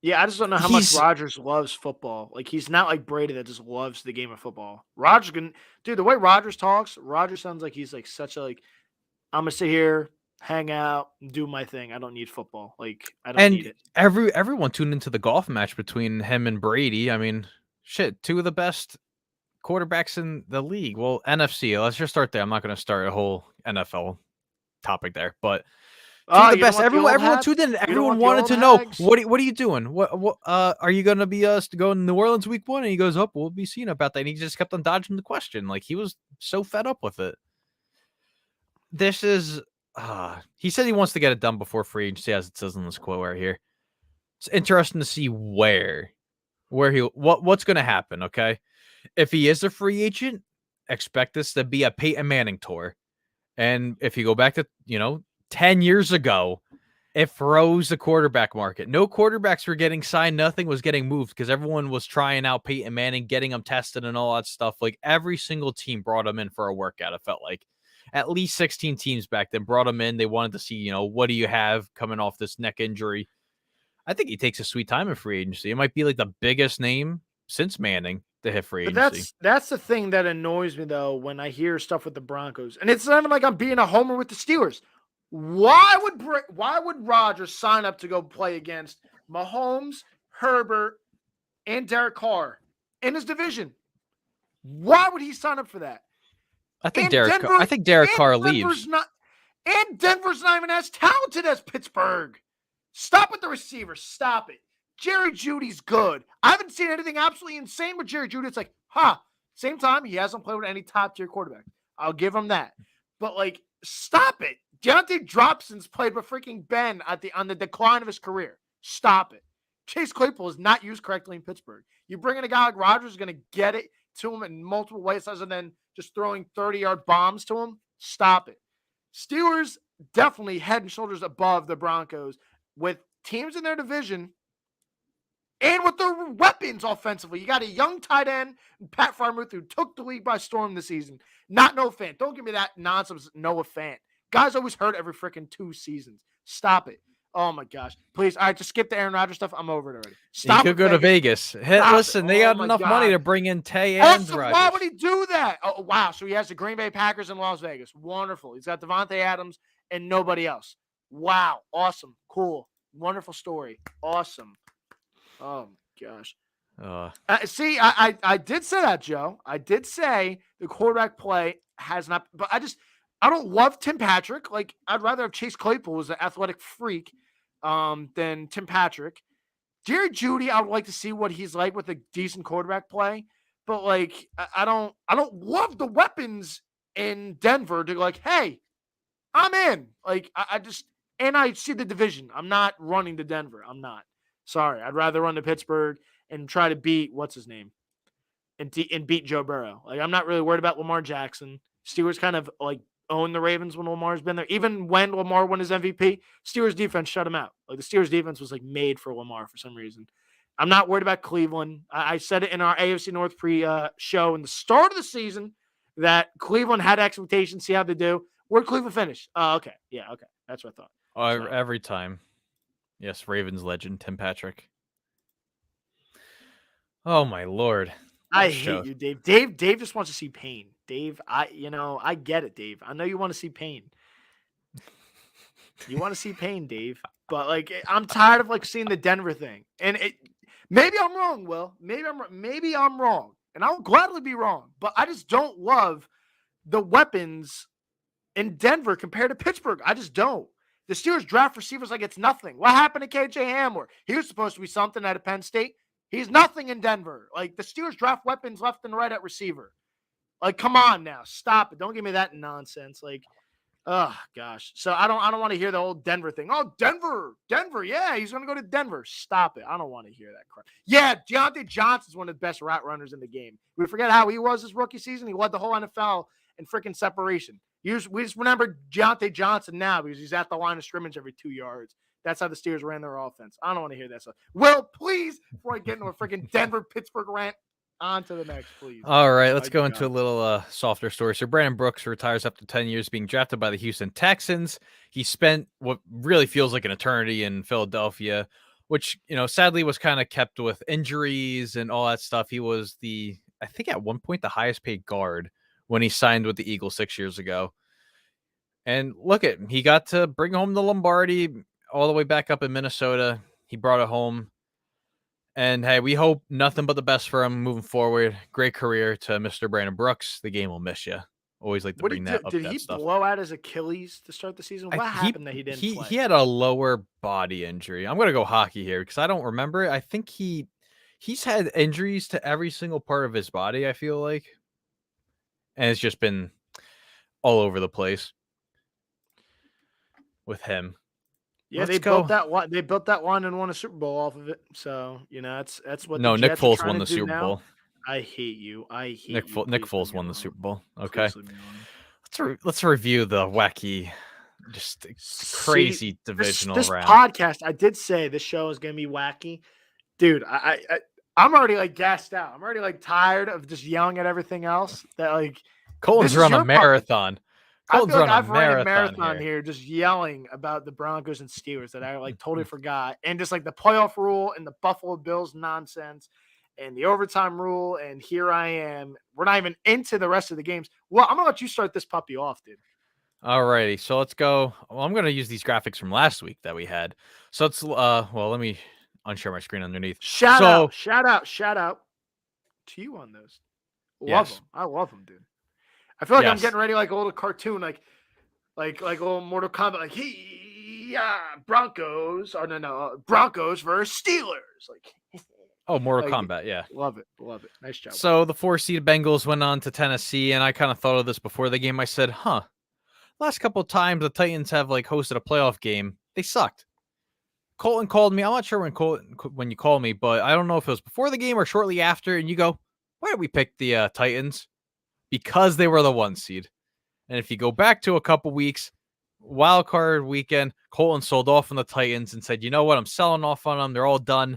Yeah, I just don't know how much Rodgers loves football. Like, he's not like Brady that just loves the game of football. Dude, the way Rodgers talks, Rodgers sounds like he's such a I'm gonna sit here, hang out, do my thing. I don't need football. I don't need it. Everyone tuned into the golf match between him and Brady. I mean, shit, 2 of the best quarterbacks in the league. Well, NFC. Let's just start there. I'm not going to start a whole NFL topic there, but 2 of the best. Everyone tuned in. Everyone wanted to know what are you doing? What are you going to be going to New Orleans week 1? And he goes, "Oh, we'll be seeing about that." And he just kept on dodging the question. He was so fed up with it. This is. He said he wants to get it done before free agency, as it says in this quote right here. It's interesting to see what's going to happen. Okay, if he is a free agent, expect this to be a Peyton Manning tour, and if you go back to 10 years ago, it froze the quarterback market. No quarterbacks were getting signed. Nothing was getting moved because everyone was trying out Peyton Manning, getting him tested and all that stuff. Every single team brought him in for a workout. It felt like at least 16 teams back then brought him in. They wanted to see, what do you have coming off this neck injury? I think he takes a sweet time in free agency. It might be the biggest name since Manning to hit free agency. But that's the thing that annoys me though when I hear stuff with the Broncos, and it's not even like I'm being a homer with the Steelers. Why would Rodgers sign up to go play against Mahomes, Herbert, and Derek Carr in his division? Why would he sign up for that? I think Derek Carr leaves. Denver's not even as talented as Pittsburgh. Stop with the receivers. Stop it. Jerry Jeudy's good. I haven't seen anything absolutely insane with Jerry Jeudy. It's same time, he hasn't played with any top-tier quarterback. I'll give him that. But, stop it. Deontay Dropson's played with freaking Ben on the decline of his career. Stop it. Chase Claypool is not used correctly in Pittsburgh. You bring in a guy like Rodgers who's going to get it to him in multiple ways other than just throwing 30-yard bombs to him. Stop it. Steelers definitely head and shoulders above the Broncos with teams in their division and with their weapons offensively. You got a young tight end, Pat Freiermuth, who took the league by storm this season. Not Noah Fant. Don't give me that nonsense, Noah Fant. Guy's always hurt every freaking 2 seasons. Stop it. Oh, my gosh. Please. All right, just skip the Aaron Rodgers stuff. I'm over it already. Stop. He could go to Vegas. Listen, they got enough money to bring in Tay and Rodgers. Why would he do that? Oh, wow. So he has the Green Bay Packers in Las Vegas. Wonderful. He's got Devontae Adams and nobody else. Wow. Awesome. Cool. Wonderful story. Awesome. Oh, my gosh. See, I did say that, Joe. I did say the quarterback play has not, but I don't love Tim Patrick. I'd rather have Chase Claypool as an athletic freak than Tim Patrick. Jerry Jeudy, I would like to see what he's like with a decent quarterback play. But I don't love the weapons in Denver to hey, I'm in. And I see the division. I'm not running to Denver. I'm not. Sorry. I'd rather run to Pittsburgh and try to beat what's his name and beat Joe Burrow. I'm not really worried about Lamar Jackson. Steelers kind of own the Ravens when Lamar's been there. Even when Lamar won his MVP, Steelers defense shut him out. The Steelers defense was made for Lamar for some reason. I'm not worried about Cleveland. I said it in our AFC North pre-show in the start of the season that Cleveland had expectations, see how they do. Where'd Cleveland finish? Okay. Yeah, okay. That's what I thought. Every time. Yes, Ravens legend, Tim Patrick. Oh, my Lord. I hate you, Dave. Dave just wants to see pain. Dave, I get it, Dave. I know you want to see pain. You want to see pain, Dave. But like, I'm tired of like seeing the Denver thing. And maybe I'm wrong, Will. Maybe I'm wrong. And I'll gladly be wrong. But I just don't love the weapons in Denver compared to Pittsburgh. I just don't. The Steelers draft receivers like it's nothing. What happened to KJ Hamler? He was supposed to be something at Penn State. He's nothing in Denver. Like, the Steelers draft weapons left and right at receiver. Like, come on now. Stop it. Don't give me that nonsense. Like, oh gosh. So I don't want to hear the old Denver thing. Oh, Denver. Yeah, he's gonna go to Denver. Stop it. I don't want to hear that crap. Yeah, Deontay Johnson's one of the best route runners in the game. We forget how he was his rookie season. He led the whole NFL in freaking separation. We just remember Deontay Johnson now because he's at the line of scrimmage every 2 yards. That's how the Steelers ran their offense. I don't want to hear that stuff. Will, please, before I get into a freaking Denver-Pittsburgh rant, on to the next, please. All right, let's go into a little softer story. So Brandon Brooks retires after 10 years being drafted by the Houston Texans. He spent what really feels like an eternity in Philadelphia, which, sadly was kind of kept with injuries and all that stuff. He was I think at one point, the highest paid guard when he signed with the Eagles 6 years ago. And look at him. He got to bring home the Lombardi all the way back up in Minnesota. He brought it home. And hey, we hope nothing but the best for him moving forward. Great career to Mr. Brandon Brooks. The game will miss you. Always like to bring that up. Did he blow out his Achilles to start the season? What happened that he didn't play? He had a lower body injury. I'm going to go hockey here because I don't remember it. I think he's had injuries to every single part of his body, I feel like. And it's just been all over the place with him. Yeah, built that one. They built that one and won a Super Bowl off of it. So that's what. No, Nick Foles won the Super Bowl. I hate you. Nick Foles won the Super Bowl. Okay, let's review the wacky, just crazy divisional round. This podcast, I did say this show is gonna be wacky, dude. I'm already like gassed out. I'm already like tired of just yelling at everything else. That like Colton's run a marathon. I feel like I've run a marathon here, just yelling about the Broncos and Steelers that I like totally forgot, and just like the playoff rule and the Buffalo Bills nonsense, and the overtime rule. And here I am. We're not even into the rest of the games. Well, I'm gonna let you start this puppy off, dude. All righty, so let's go. Well, I'm gonna use these graphics from last week that we had. So it's let me unshare my screen underneath. Shout out to you on those. Love them. I love them, dude. I feel like I'm getting ready like a little cartoon, like a little Mortal Kombat, like Broncos. Oh no, Broncos versus Steelers. Like Mortal Kombat, yeah. Love it. Nice job. So the 4-seed Bengals went on to Tennessee, and I kind of thought of this before the game. I said, last couple of times the Titans have like hosted a playoff game, they sucked. Colton called me. I'm not sure when you called me, but I don't know if it was before the game or shortly after. And you go, why did we pick the Titans? Because they were the 1 seed. And if you go back to a couple weeks, wild card weekend, Colton sold off on the Titans and said, you know what? I'm selling off on them. They're all done.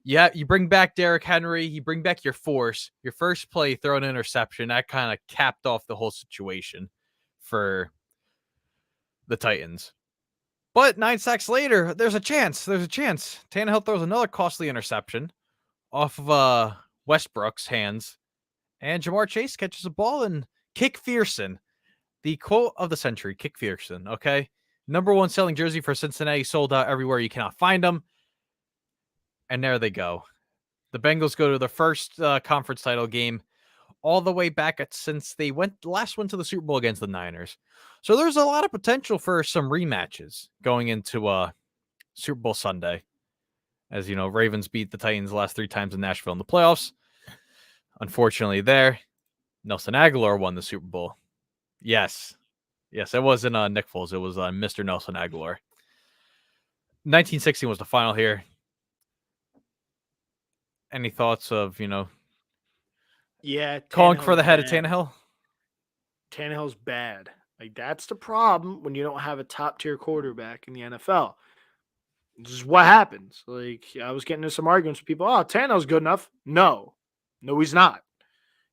Yeah, you bring back Derrick Henry. You bring back your force. Your first play, throw an interception. That kind of capped off the whole situation for the Titans. But 9 sacks later, there's a chance. Tannehill throws another costly interception off of Westbrook's hands. And Jamar Chase catches a ball and Kick Fearson. The quote of the century, Kick Fearson, okay? Number 1 selling jersey for Cincinnati, sold out everywhere. You cannot find them. And there they go. The Bengals go to their first conference title game all the way back since they last went to the Super Bowl against the Niners. So there's a lot of potential for some rematches going into Super Bowl Sunday. As you know, Ravens beat the Titans the last 3 times in Nashville in the playoffs. Unfortunately, Nelson Aguilar won the Super Bowl. Yes, it wasn't Nick Foles. It was Mr. Nelson Aguilar. 1916 was the final here. Any thoughts of, calling for the head of Tannehill? Tannehill's bad. Like, that's the problem when you don't have a top-tier quarterback in the NFL. This is what happens. Like, I was getting into some arguments with people. Oh, Tannehill's good enough. No, he's not.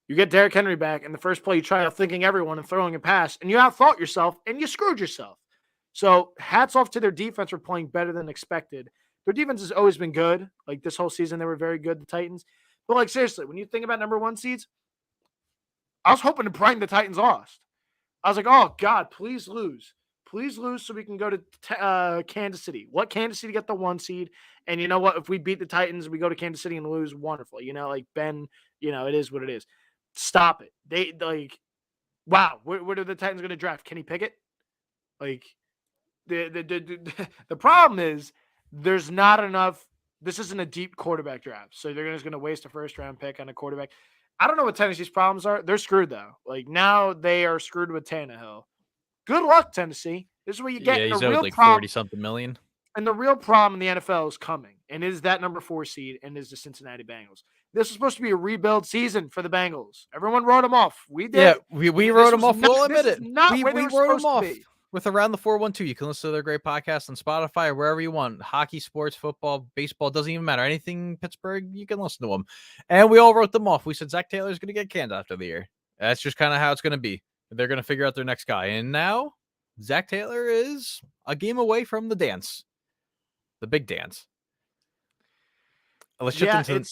You get Derrick Henry back, and the first play you try out thinking everyone and throwing a pass, and you outthought yourself, and you screwed yourself. So hats off to their defense for playing better than expected. Their defense has always been good. Like, this whole season, they were very good, the Titans. But, like, seriously, when you think about number 1 seeds, I was hoping to bring the Titans lost. I was like, oh, God, please lose. Please lose so we can go to Kansas City. Let Kansas City get the 1 seed. And you know what? If we beat the Titans, we go to Kansas City and lose, wonderful. Like Ben, it is what it is. Stop it. They wow, where are the Titans going to draft? Kenny Pickett? Like, the problem is there's not enough. This isn't a deep quarterback draft. So they're just going to waste a first-round pick on a quarterback. I don't know what Tennessee's problems are. They're screwed, though. Like, now they are screwed with Tannehill. Good luck, Tennessee. This is what you get. Yeah, he's the owed real like problem, 40-something million. And the real problem in the NFL is coming. And is that number 4 seed and is the Cincinnati Bengals. This is supposed to be a rebuild season for the Bengals. Everyone wrote them off. We did. Yeah, we wrote them off. We'll admit it. We wrote them off. With Around the 412, you can listen to their great podcast on Spotify or wherever you want. Hockey, sports, football, baseball, doesn't even matter. Anything Pittsburgh, you can listen to them. And we all wrote them off. We said Zach Taylor's going to get canned after the year. That's just kind of how it's going to be. They're going to figure out their next guy. And now Zach Taylor is a game away from the dance. The big dance. Let's shift into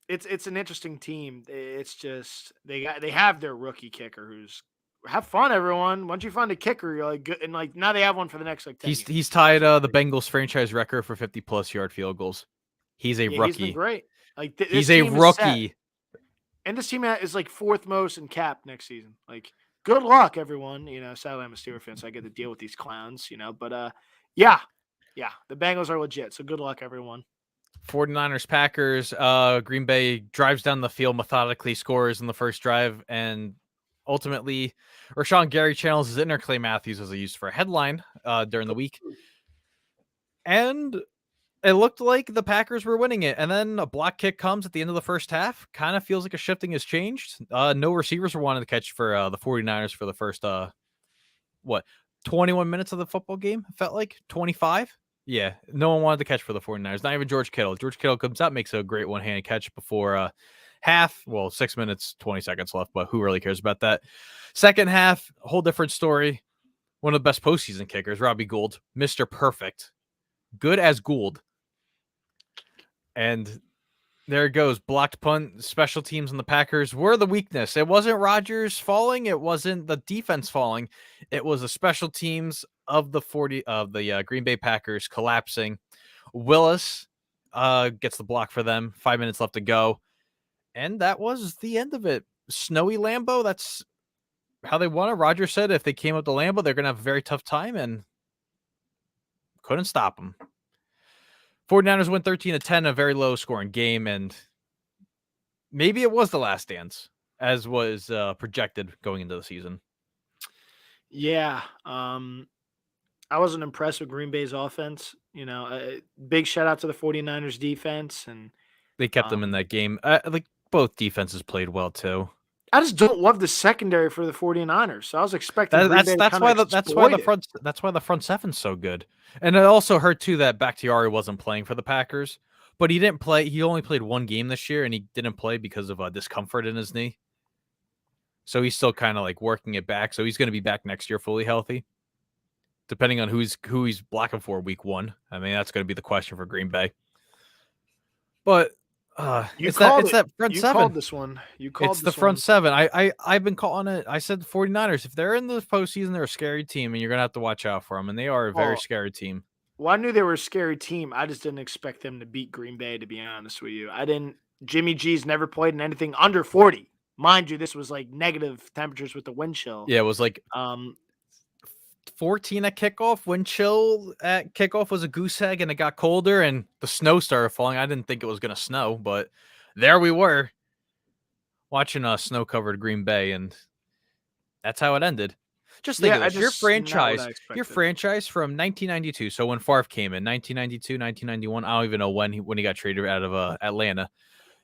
it's an interesting team. It's just they have their rookie kicker who's have fun, everyone. Once you find a kicker, you're like good, and like now they have one for the next 10 years. He's tied the Bengals franchise record for 50+ yard field goals. He's a rookie. He's been great. Like he's a rookie. And this team is like 4th most in cap next season. Like, good luck, everyone. Sadly I'm a Steelers fan, so I get to deal with these clowns, but yeah, the Bengals are legit. So good luck, everyone. 49ers, Packers, Green Bay drives down the field methodically, scores in the first drive, and ultimately, Rashawn Gary channels his inner Clay Matthews as he used for a headline during the week. And it looked like the Packers were winning it. And then a block kick comes at the end of the first half. Kind of feels like a shifting has changed. No receivers were wanted to catch for the 49ers for the first, 21 minutes of the football game? It felt like 25. Yeah, no one wanted to catch for the 49ers. Not even George Kittle. George Kittle comes out, makes a great one-handed catch before half. Well, 6 minutes, 20 seconds left, but who really cares about that? Second half, a whole different story. One of the best postseason kickers, Robbie Gould, Mr. Perfect. Good as Gould. And there it goes. Blocked punt. Special teams on the Packers were the weakness. It wasn't Rodgers falling. It wasn't the defense falling. It was the special teams of the Green Bay Packers collapsing. Willis gets the block for them. 5 minutes left to go. And that was the end of it. Snowy Lambeau, that's how they won it. Rodgers said if they came up to Lambeau, they're going to have a very tough time, and couldn't stop them. 49ers win 13-10, a very low-scoring game, and maybe it was the last dance, as was projected going into the season. Yeah, I wasn't impressed with Green Bay's offense. Big shout-out to the 49ers defense. And they kept them in that game. Both defenses played well, too. I just don't love the secondary for the 49ers. So I was expecting that's why the front seven's so good. And it also hurt too that Bakhtiari wasn't playing for the Packers, but he didn't play. He only played one game this year, and he didn't play because of discomfort in his knee. So he's still kind of like working it back. So he's going to be back next year fully healthy, depending on who he's blocking for week 1. I mean, that's going to be the question for Green Bay. But it's that front seven. You called this one. It's the front seven. I've been calling it. I said the 49ers, if they're in the postseason, they're a scary team, and you're going to have to watch out for them, and they are a very scary team. Well, I knew they were a scary team. I just didn't expect them to beat Green Bay, to be honest with you. Jimmy G's never played in anything under 40. Mind you, this was like negative temperatures with the wind chill. Yeah, it was like 14 at kickoff. Wind chill at kickoff was a goose egg, and it got colder, and the snow started falling. I didn't think it was going to snow, but there we were watching a snow-covered Green Bay, and that's how it ended. Just think of this. Your franchise from 1992. So when Favre came in, 1992, 1991, I don't even know when he got traded out of Atlanta.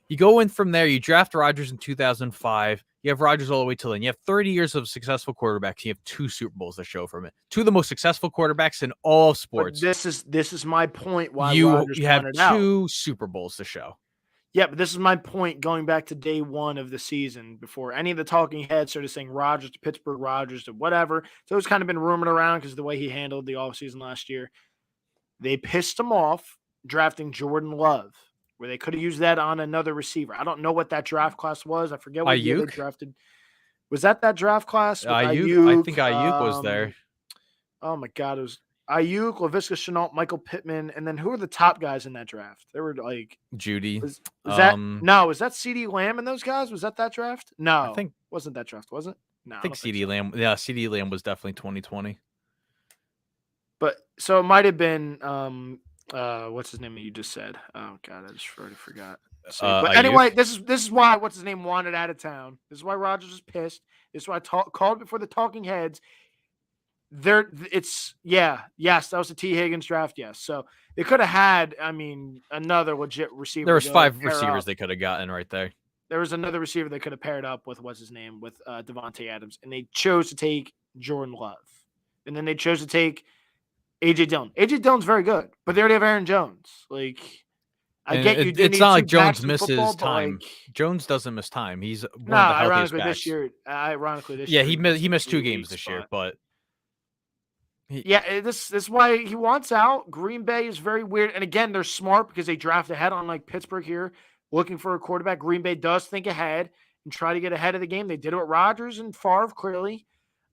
You go in from there, you draft Rodgers in 2005. You have Rodgers all the way till then. You have 30 years of successful quarterbacks. You have 2 Super Bowls to show from it. 2 of the most successful quarterbacks in all of sports. But this is my point. Why you Rodgers have wanted 2 out. Super Bowls to show. Yeah, but this is my point going back to day 1 of the season before any of the talking heads started saying Rodgers to Pittsburgh, Rodgers to whatever. So it's kind of been rumored around because of the way he handled the offseason last year. They pissed him off drafting Jordan Love, where they could have used that on another receiver. I don't know what that draft class was. I forget what year they drafted. Was that draft class with Ayuk, I think Ayuk was there. Oh my God, it was Ayuk, Laviska Shenault, Michael Pittman, and then who were the top guys in that draft? They were like Judy. was that was that CeeDee Lamb and those guys? Was that draft? No, I think wasn't that draft, was it? No, I think CeeDee Lamb. Yeah, CeeDee Lamb was definitely 2020. But so it might have been what's his name that you just said? Oh God, I just already forgot. But anyway, this is why what's his name wanted out of town. This is why Rodgers was pissed. This is why I called before the talking heads. Yes, that was the T. Higgins draft. Yes, so they could have had, another legit receiver. There was 5 receivers they could have gotten right there. There was another receiver they could have paired up with with Devontae Adams, and they chose to take Jordan Love, and then they chose to take AJ Dillon. AJ Dillon's very good, but they already have Aaron Jones. Like, it's not like Jones misses time. Jones doesn't miss time. He's one of the healthiest backs. Ironically this year. Yeah, he missed 2 games this year, but this is why he wants out. Green Bay is very weird, and again, they're smart because they draft ahead, unlike Pittsburgh here, looking for a quarterback. Green Bay does think ahead and try to get ahead of the game. They did it with Rodgers and Favre, clearly.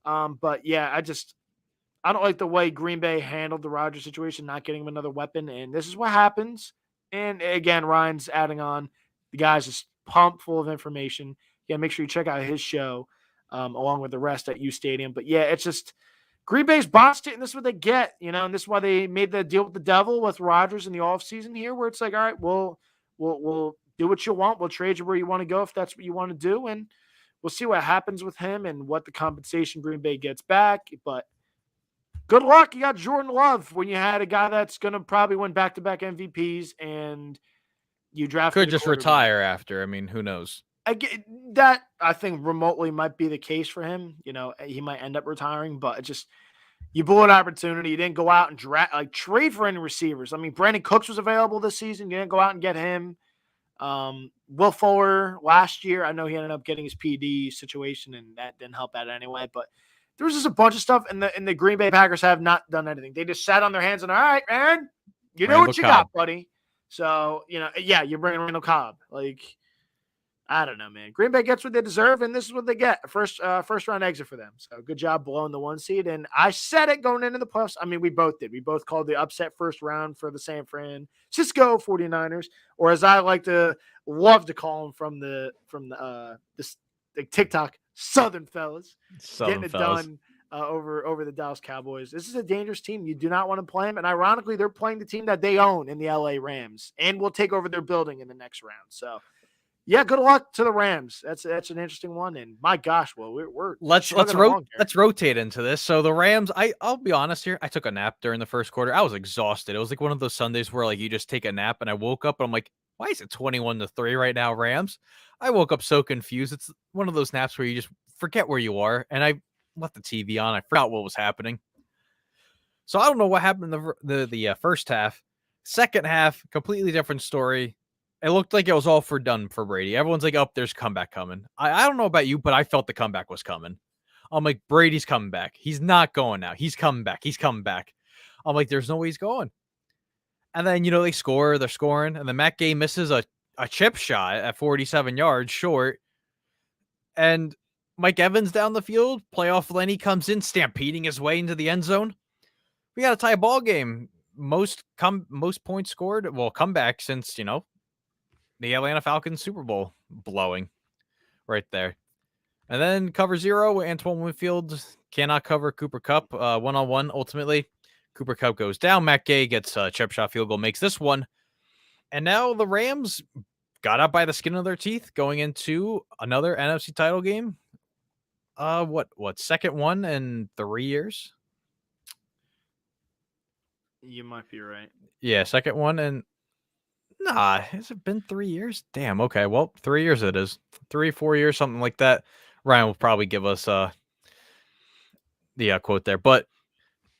But yeah, I don't like the way Green Bay handled the Rodgers situation, not getting him another weapon, and this is what happens. And again, Ryan's adding on. The guy's just pumped full of information. Yeah, make sure you check out his show along with the rest at U Stadium. But yeah, it's just Green Bay's botched it, and this is what they get, and this is why they made the deal with the devil with Rodgers in the offseason here, where it's like, all right, we'll do what you want. We'll trade you where you want to go if that's what you want to do, and we'll see what happens with him and what the compensation Green Bay gets back. But good luck. You got Jordan Love when you had a guy that's going to probably win back-to-back MVPs, and you drafted could just retire after. I mean, who knows? That I think remotely might be the case for him. He might end up retiring, but just you blew an opportunity. You didn't go out and trade for any receivers. I mean, Brandon Cooks was available this season. You didn't go out and get him. Will Fuller last year, I know he ended up getting his PD situation, and that didn't help out anyway. But there was just a bunch of stuff, and the Green Bay Packers have not done anything. They just sat on their hands and, all right, man, you know what you got, buddy. So, you're bringing Randall Cobb. Like, I don't know, man. Green Bay gets what they deserve, and this is what they get. First round exit for them. So good job blowing the 1 seed. And I said it going into the playoffs. I mean, we both did. We both called the upset first round for the San Francisco 49ers, or as I love to call them from the TikTok, Southern fellas. Getting it done over the Dallas Cowboys. This is a dangerous team. You do not want to play them. And ironically, they're playing the team that they own in the LA Rams and will take over their building in the next round. So yeah, good luck to the Rams. That's an interesting one, and my gosh, well, let's rotate into this. So the Rams, I'll be honest here, I took a nap during the first quarter. I was exhausted. It was like one of those Sundays where you just take a nap, and I woke up and I'm like, why is it 21-3 right now, Rams? I woke up so confused. It's one of those naps where you just forget where you are, and I left the TV on. I forgot what was happening. So I don't know what happened in the first half. Second half, completely different story. It looked like it was all done for Brady. Everyone's like, oh, there's comeback coming. I don't know about you, but I felt the comeback was coming. I'm like, Brady's coming back. He's not going now. He's coming back. He's coming back. I'm like, there's no way he's going. And then, they're scoring. And then Matt Gay misses a chip shot at 47 yards short. And Mike Evans down the field, playoff Lenny comes in, stampeding his way into the end zone. We got a tie ball game. Most points scored. Well, comeback since, the Atlanta Falcons Super Bowl blowing right there. And then cover 0, Antoine Winfield cannot cover Cooper Kupp one-on-one. Ultimately, Cooper Kupp goes down. Matt Gay gets a chip shot field goal, makes this one. And now the Rams got up by the skin of their teeth going into another NFC title game. Second one in 3 years? You might be right. Yeah, second one in... Nah, has it been 3 years? Damn, okay. Well, 3 years it is. 3-4 years, something like that. Ryan will probably give us the quote there.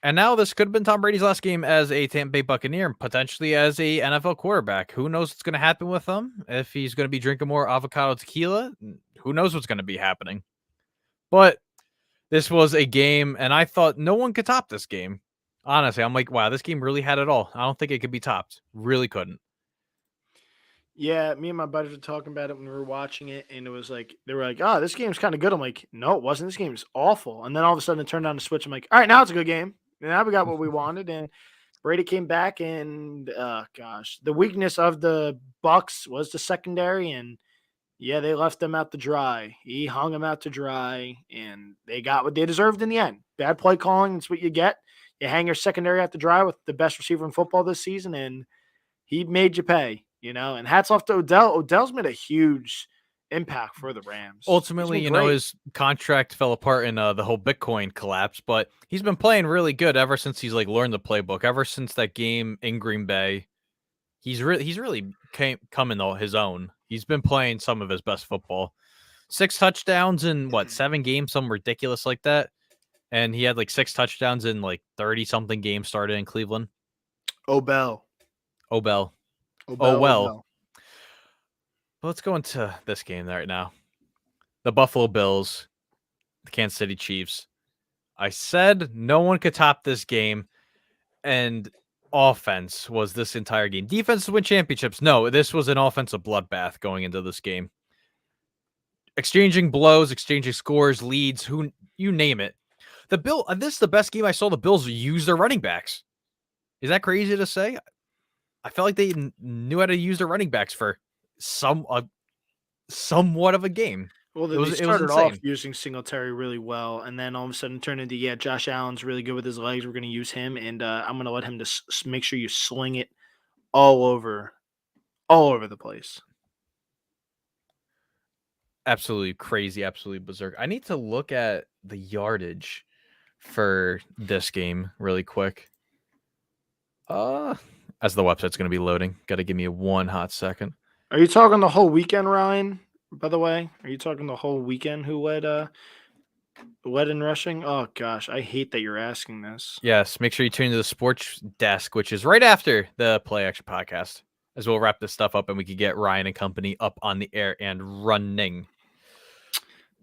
And now this could have been Tom Brady's last game as a Tampa Bay Buccaneer and potentially as a NFL quarterback. Who knows what's going to happen with him? If he's going to be drinking more avocado tequila, who knows what's going to be happening? But this was a game, and I thought no one could top this game. Honestly, I'm like, wow, this game really had it all. I don't think it could be topped. Really couldn't. Yeah, me and my buddies were talking about it when we were watching it, and it was like they were like, "Oh, this game's kind of good." I'm like, "No, it wasn't. This game is awful." And then all of a sudden, it turned on the switch. I'm like, "All right, now it's a good game. And now we got what we wanted." And Brady came back, and gosh, the weakness of the Bucks was the secondary, and yeah, they left them out to dry. He hung them out to dry, and they got what they deserved in the end. Bad play calling, that's what you get. You hang your secondary out to dry with the best receiver in football this season, and he made you pay, and hats off to Odell. Odell's made a huge impact for the Rams. He's Ultimately, been great. his contract fell apart in the whole Bitcoin collapse, but he's been playing really good ever since he's learned the playbook. Ever since that game in Green Bay, he's really come in his own. He's been playing some of his best football. 6 touchdowns in 7 games, something ridiculous like that. And he had 6 touchdowns in 30 something games started in Cleveland. Obell. Oh well. Obell. Let's go into this game right now. The Buffalo Bills, the Kansas City Chiefs. I said no one could top this game, and offense was this entire game. Defense win championships. No, this was an offensive bloodbath going into this game. Exchanging blows, exchanging scores, leads, you name it. This is the best game I saw the Bills use their running backs. Is that crazy to say? I felt like they knew how to use their running backs for somewhat of a game. Well, It they was started off insane. using Singletary really well, and then all of a sudden turned into, Josh Allen's really good with his legs. We're going to use him, and I'm going to let him just make sure you sling it all over the place. Absolutely crazy, absolutely berserk. I need to look at the yardage for this game really quick. As the website's going to be loading, got to give me one hot second. Are you talking the whole weekend, Ryan? By the way, are you talking the whole weekend? Who led in rushing? Oh gosh, I hate that you're asking this. Yes, make sure you tune to the sports desk, which is right after the Play Action podcast, as we'll wrap this stuff up and we could get Ryan and company up on the air and running.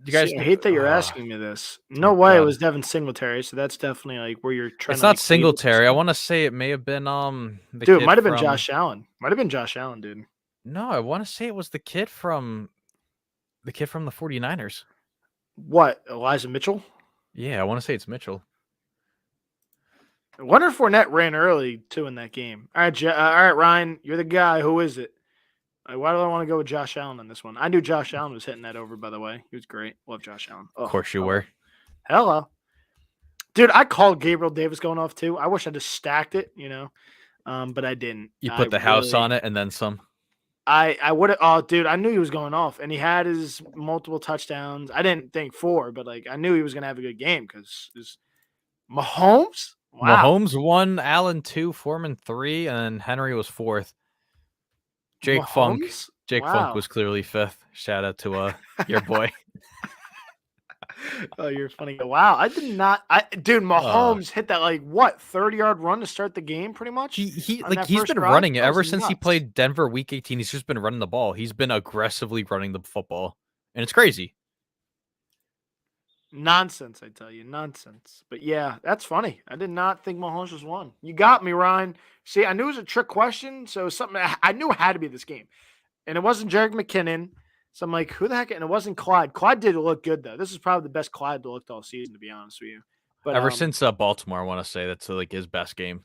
You guys, I hate that you're asking me this. No way, it was Devin Singletary, so that's definitely where you're trying. It's not Singletary. I want to say it may have been dude. It might have been Josh Allen. Might have been Josh Allen, dude. No, I want to say it was the kid from the 49ers. What, Elijah Mitchell? Yeah, I want to say it's Mitchell. I wonder if Fournette ran early too in that game. All right, Ryan, you're the guy. Who is it? Why do I want to go with Josh Allen on this one? I knew Josh Allen was hitting that over, by the way. He was great. Love Josh Allen. Of course you were. Hello. Dude, I called Gabriel Davis going off too. I wish I just stacked it, but I didn't. You put the house on it and then some. I would have. Oh, dude, I knew he was going off, and he had his multiple touchdowns. I didn't think 4, but I knew he was going to have a good game because Mahomes. Wow. Mahomes 1, Allen 2, Foreman 3, and Henry was 4th. Jake Funk was clearly 5th. Shout out to your boy. Oh, you're funny. Wow, I did not. Dude, Mahomes hit that 30-yard run to start the game, pretty much. He's been running it ever since he played Denver Week 18. He's just been running the ball. He's been aggressively running the football, and it's crazy. Nonsense, I tell you, nonsense. But yeah, that's funny. I did not think Mahomes was 1. You got me, Ryan. See, I knew it was a trick question, so something I knew it had to be this game, and it wasn't Jerick McKinnon. So I'm like, who the heck? And it wasn't Clyde. Clyde did look good though. This is probably the best Clyde looked all season, to be honest with you. But ever since Baltimore, I want to say that's his best game.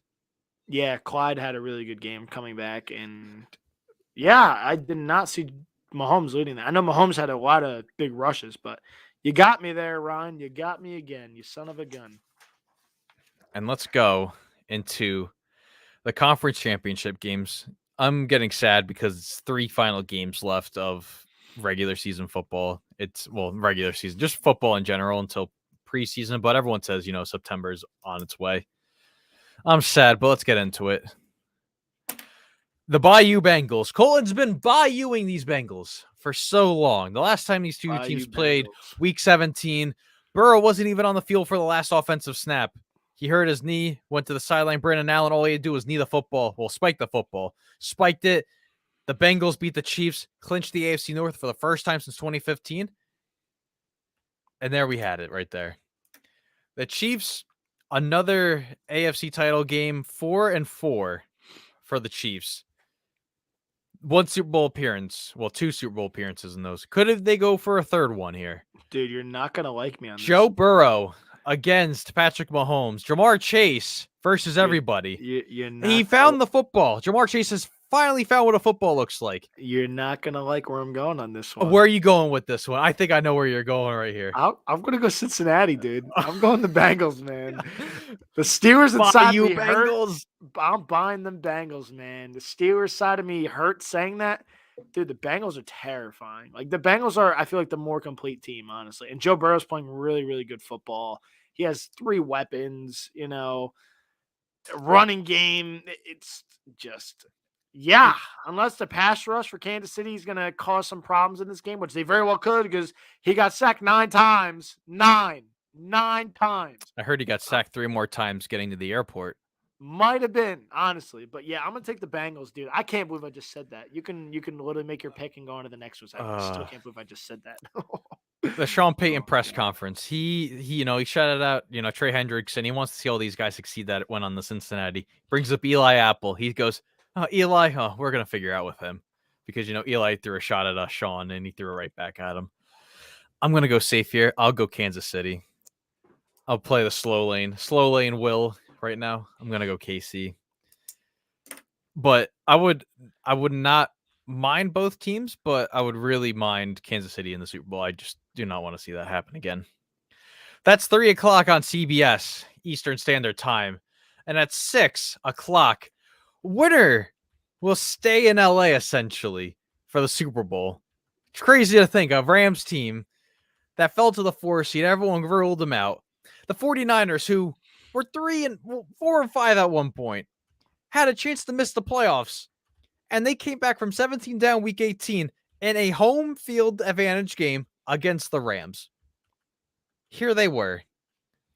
Yeah, Clyde had a really good game coming back, and yeah, I did not see Mahomes leading that. I know Mahomes had a lot of big rushes, but you got me there, Ryan. You got me again, you son of a gun. And let's go into the conference championship games. I'm getting sad because it's 3 final games left of regular season football. Regular season, just football in general until preseason. But everyone says, September is on its way. I'm sad, but let's get into it. The Bayou Bengals. Colton's been bayouing these Bengals for so long. The last time these two teams played, Week 17, Burrow wasn't even on the field for the last offensive snap. He hurt his knee, went to the sideline. Brandon Allen, all he had to do was knee the football. Well, spike the football. Spiked it. The Bengals beat the Chiefs, clinched the AFC North for the first time since 2015. And there we had it right there. The Chiefs, another AFC title game, 4-4 for the Chiefs. one Super Bowl appearance. Well, 2 Super Bowl appearances in those. Could they go for a third one here? Dude, you're not gonna like me on Joe this. Burrow against Patrick Mahomes. Jamar Chase versus everybody. You're not. He found the football. Jamar Chase has finally found what a football looks like. You're not gonna like where I'm going on this one. Where are you going with this one? I think I know where you're going right here. I'm gonna go Cincinnati, dude. I'm going the Bengals, man. The Steelers inside you me Bengals. hurt. I'm buying them Bengals, man. The Steelers side of me hurt saying that. Dude, the Bengals are terrifying. Like the Bengals are, I feel like the more complete team, honestly. And Joe Burrow's playing really, really good football. He has 3 weapons, running game. It's just, yeah. Unless the pass rush for Kansas City is going to cause some problems in this game, which they very well could because he got sacked 9 times. 9 times. I heard he got sacked 3 more times getting to the airport. Might have been, honestly. But yeah, I'm gonna take the Bengals, dude. I can't believe I just said that. You can literally make your pick and go on to the next one. I still can't believe I just said that. The Sean Payton Oh, press God. conference. He shouted out, Trey Hendrickson. He wants to see all these guys succeed that went on the Cincinnati. Brings up Eli Apple. He goes, Eli, we're gonna figure out with him. Because Eli threw a shot at us, Sean, and he threw it right back at him. I'm gonna go safe here. I'll go Kansas City. I'll play the slow lane. Slow lane will right now. I'm gonna go KC. But I would not mind both teams, but I would really mind Kansas City in the Super Bowl. I just do not want to see that happen again. That's 3:00 on CBS Eastern Standard Time. And at 6:00, winner will stay in LA essentially for the Super Bowl. It's crazy to think a Rams team that fell to the 4 seed. Everyone ruled them out. The 49ers, who were 4-5 at one point, had a chance to miss the playoffs. And they came back from 17 down week 18 in a home field advantage game against the Rams. Here they were.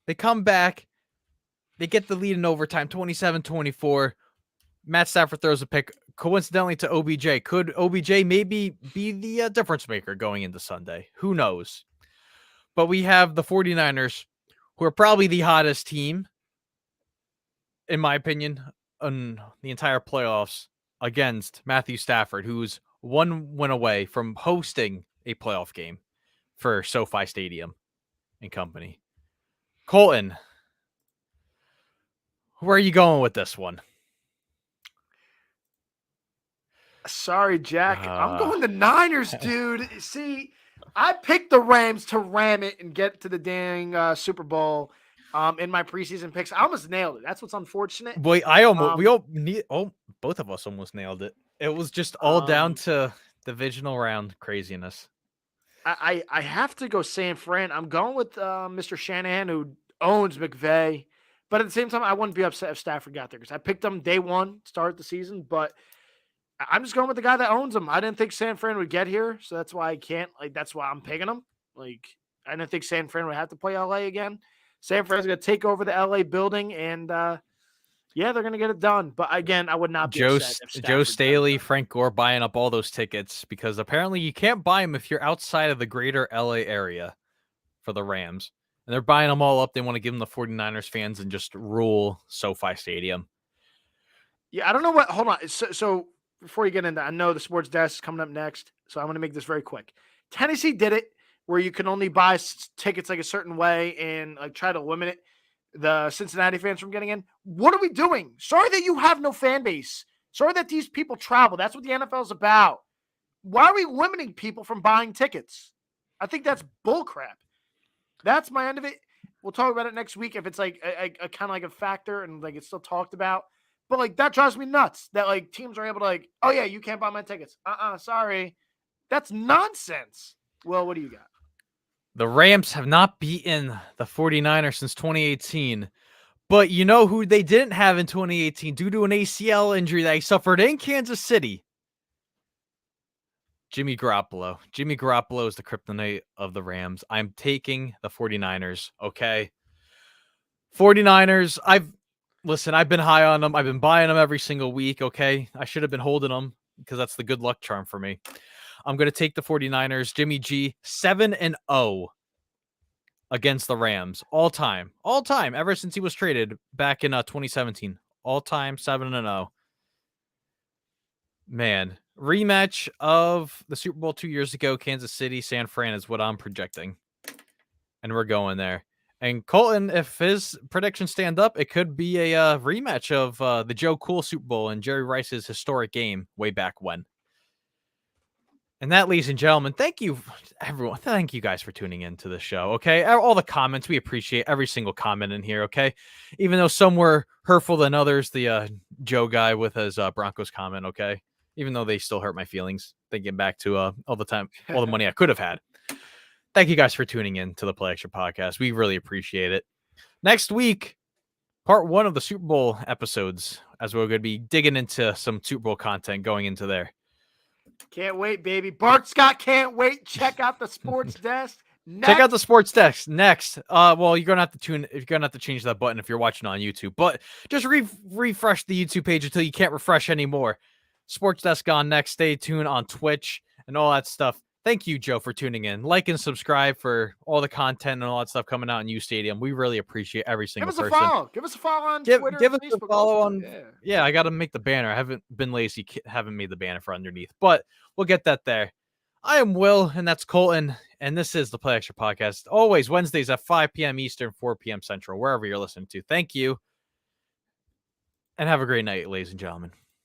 They come back. They get the lead in overtime, 27-24. Matt Stafford throws a pick, coincidentally, to OBJ. Could OBJ maybe be the difference maker going into Sunday? Who knows? But we have the 49ers, who are probably the hottest team, in my opinion, on the entire playoffs against Matthew Stafford, who's 1 win away from hosting a playoff game for SoFi Stadium and company. Colton, where are you going with this one? Sorry, Jack. I'm going the Niners, dude. See, I picked the Rams to ram it and get to the dang Super Bowl in my preseason picks. I almost nailed it. That's what's unfortunate. Boy, both of us almost nailed it. It was just all down to divisional round craziness. I have to go San Fran. I'm going with Mr. Shanahan, who owns McVay. But at the same time, I wouldn't be upset if Stafford got there because I picked him day 1, start the season. But I'm just going with the guy that owns him. I didn't think San Fran would get here, so that's why I can't. That's why I'm picking him. I didn't think San Fran would have to play LA again. San Fran's going to take over the LA building, and they're going to get it done. But again, I would not be upset if Stafford Joe Staley, got it. Frank Gore buying up all those tickets because apparently you can't buy them if you're outside of the greater LA area for the Rams. And they're buying them all up. They want to give them the 49ers fans and just rule SoFi Stadium. Yeah, I don't know what. Hold on. So before you get into, I know the sports desk is coming up next, so I'm going to make this very quick. Tennessee did it where you can only buy tickets a certain way and try to limit the Cincinnati fans from getting in. What are we doing? Sorry that you have no fan base. Sorry that these people travel. That's what the NFL is about. Why are we limiting people from buying tickets? I think that's bullcrap. That's my end of it. We'll talk about it next week if it's a kind of like a factor and it's still talked about. But that drives me nuts that teams are able to oh yeah, you can't buy my tickets. Sorry. That's nonsense. Well, what do you got? The Rams have not beaten the 49ers since 2018. But you know who they didn't have in 2018 due to an ACL injury that he suffered in Kansas City? Jimmy Garoppolo. Jimmy Garoppolo is the kryptonite of the Rams. I'm taking the 49ers, okay? 49ers, I've been high on them. I've been buying them every single week, okay? I should have been holding them because that's the good luck charm for me. I'm going to take the 49ers. Jimmy G, 7-0 against the Rams. All time, ever since he was traded back in 2017. All time, 7-0. Man, rematch of the Super Bowl 2 years ago, Kansas City, San Fran is what I'm projecting. And we're going there. And Colton, if his predictions stand up, it could be a rematch of the Joe Cool Super Bowl and Jerry Rice's historic game way back when. And that, ladies and gentlemen, thank you, everyone. Thank you guys for tuning into the show, okay? All the comments, we appreciate every single comment in here, okay? Even though some were hurtful than others, the Joe guy with his Broncos comment, okay? Even though they still hurt my feelings, thinking back to all the money I could have had. Thank you guys for tuning in to the Play Extra podcast. We really appreciate it. Next week, part 1 of the Super Bowl episodes, as we're going to be digging into some Super Bowl content going into there. Can't wait, baby. Bart Scott can't wait. Check out the sports desk. Next. Check out the sports desk next. Well, you're gonna have to change that button if you're watching on YouTube. But just refresh the YouTube page until you can't refresh anymore. Sports desk on next. Stay tuned on Twitch and all that stuff. Thank you, Joe, for tuning in. Like and subscribe for all the content and all that stuff coming out in U Stadium. We really appreciate every single person. Give us a follow on Twitter. Give us Facebook a follow also. on. Yeah, I got to make the banner. I haven't been lazy. Haven't made the banner for underneath, but we'll get that there. I am Will, and that's Colton, and this is the Play Extra podcast. Always Wednesdays at 5 p.m. Eastern, 4 p.m. Central, wherever you're listening to. Thank you, and have a great night, ladies and gentlemen.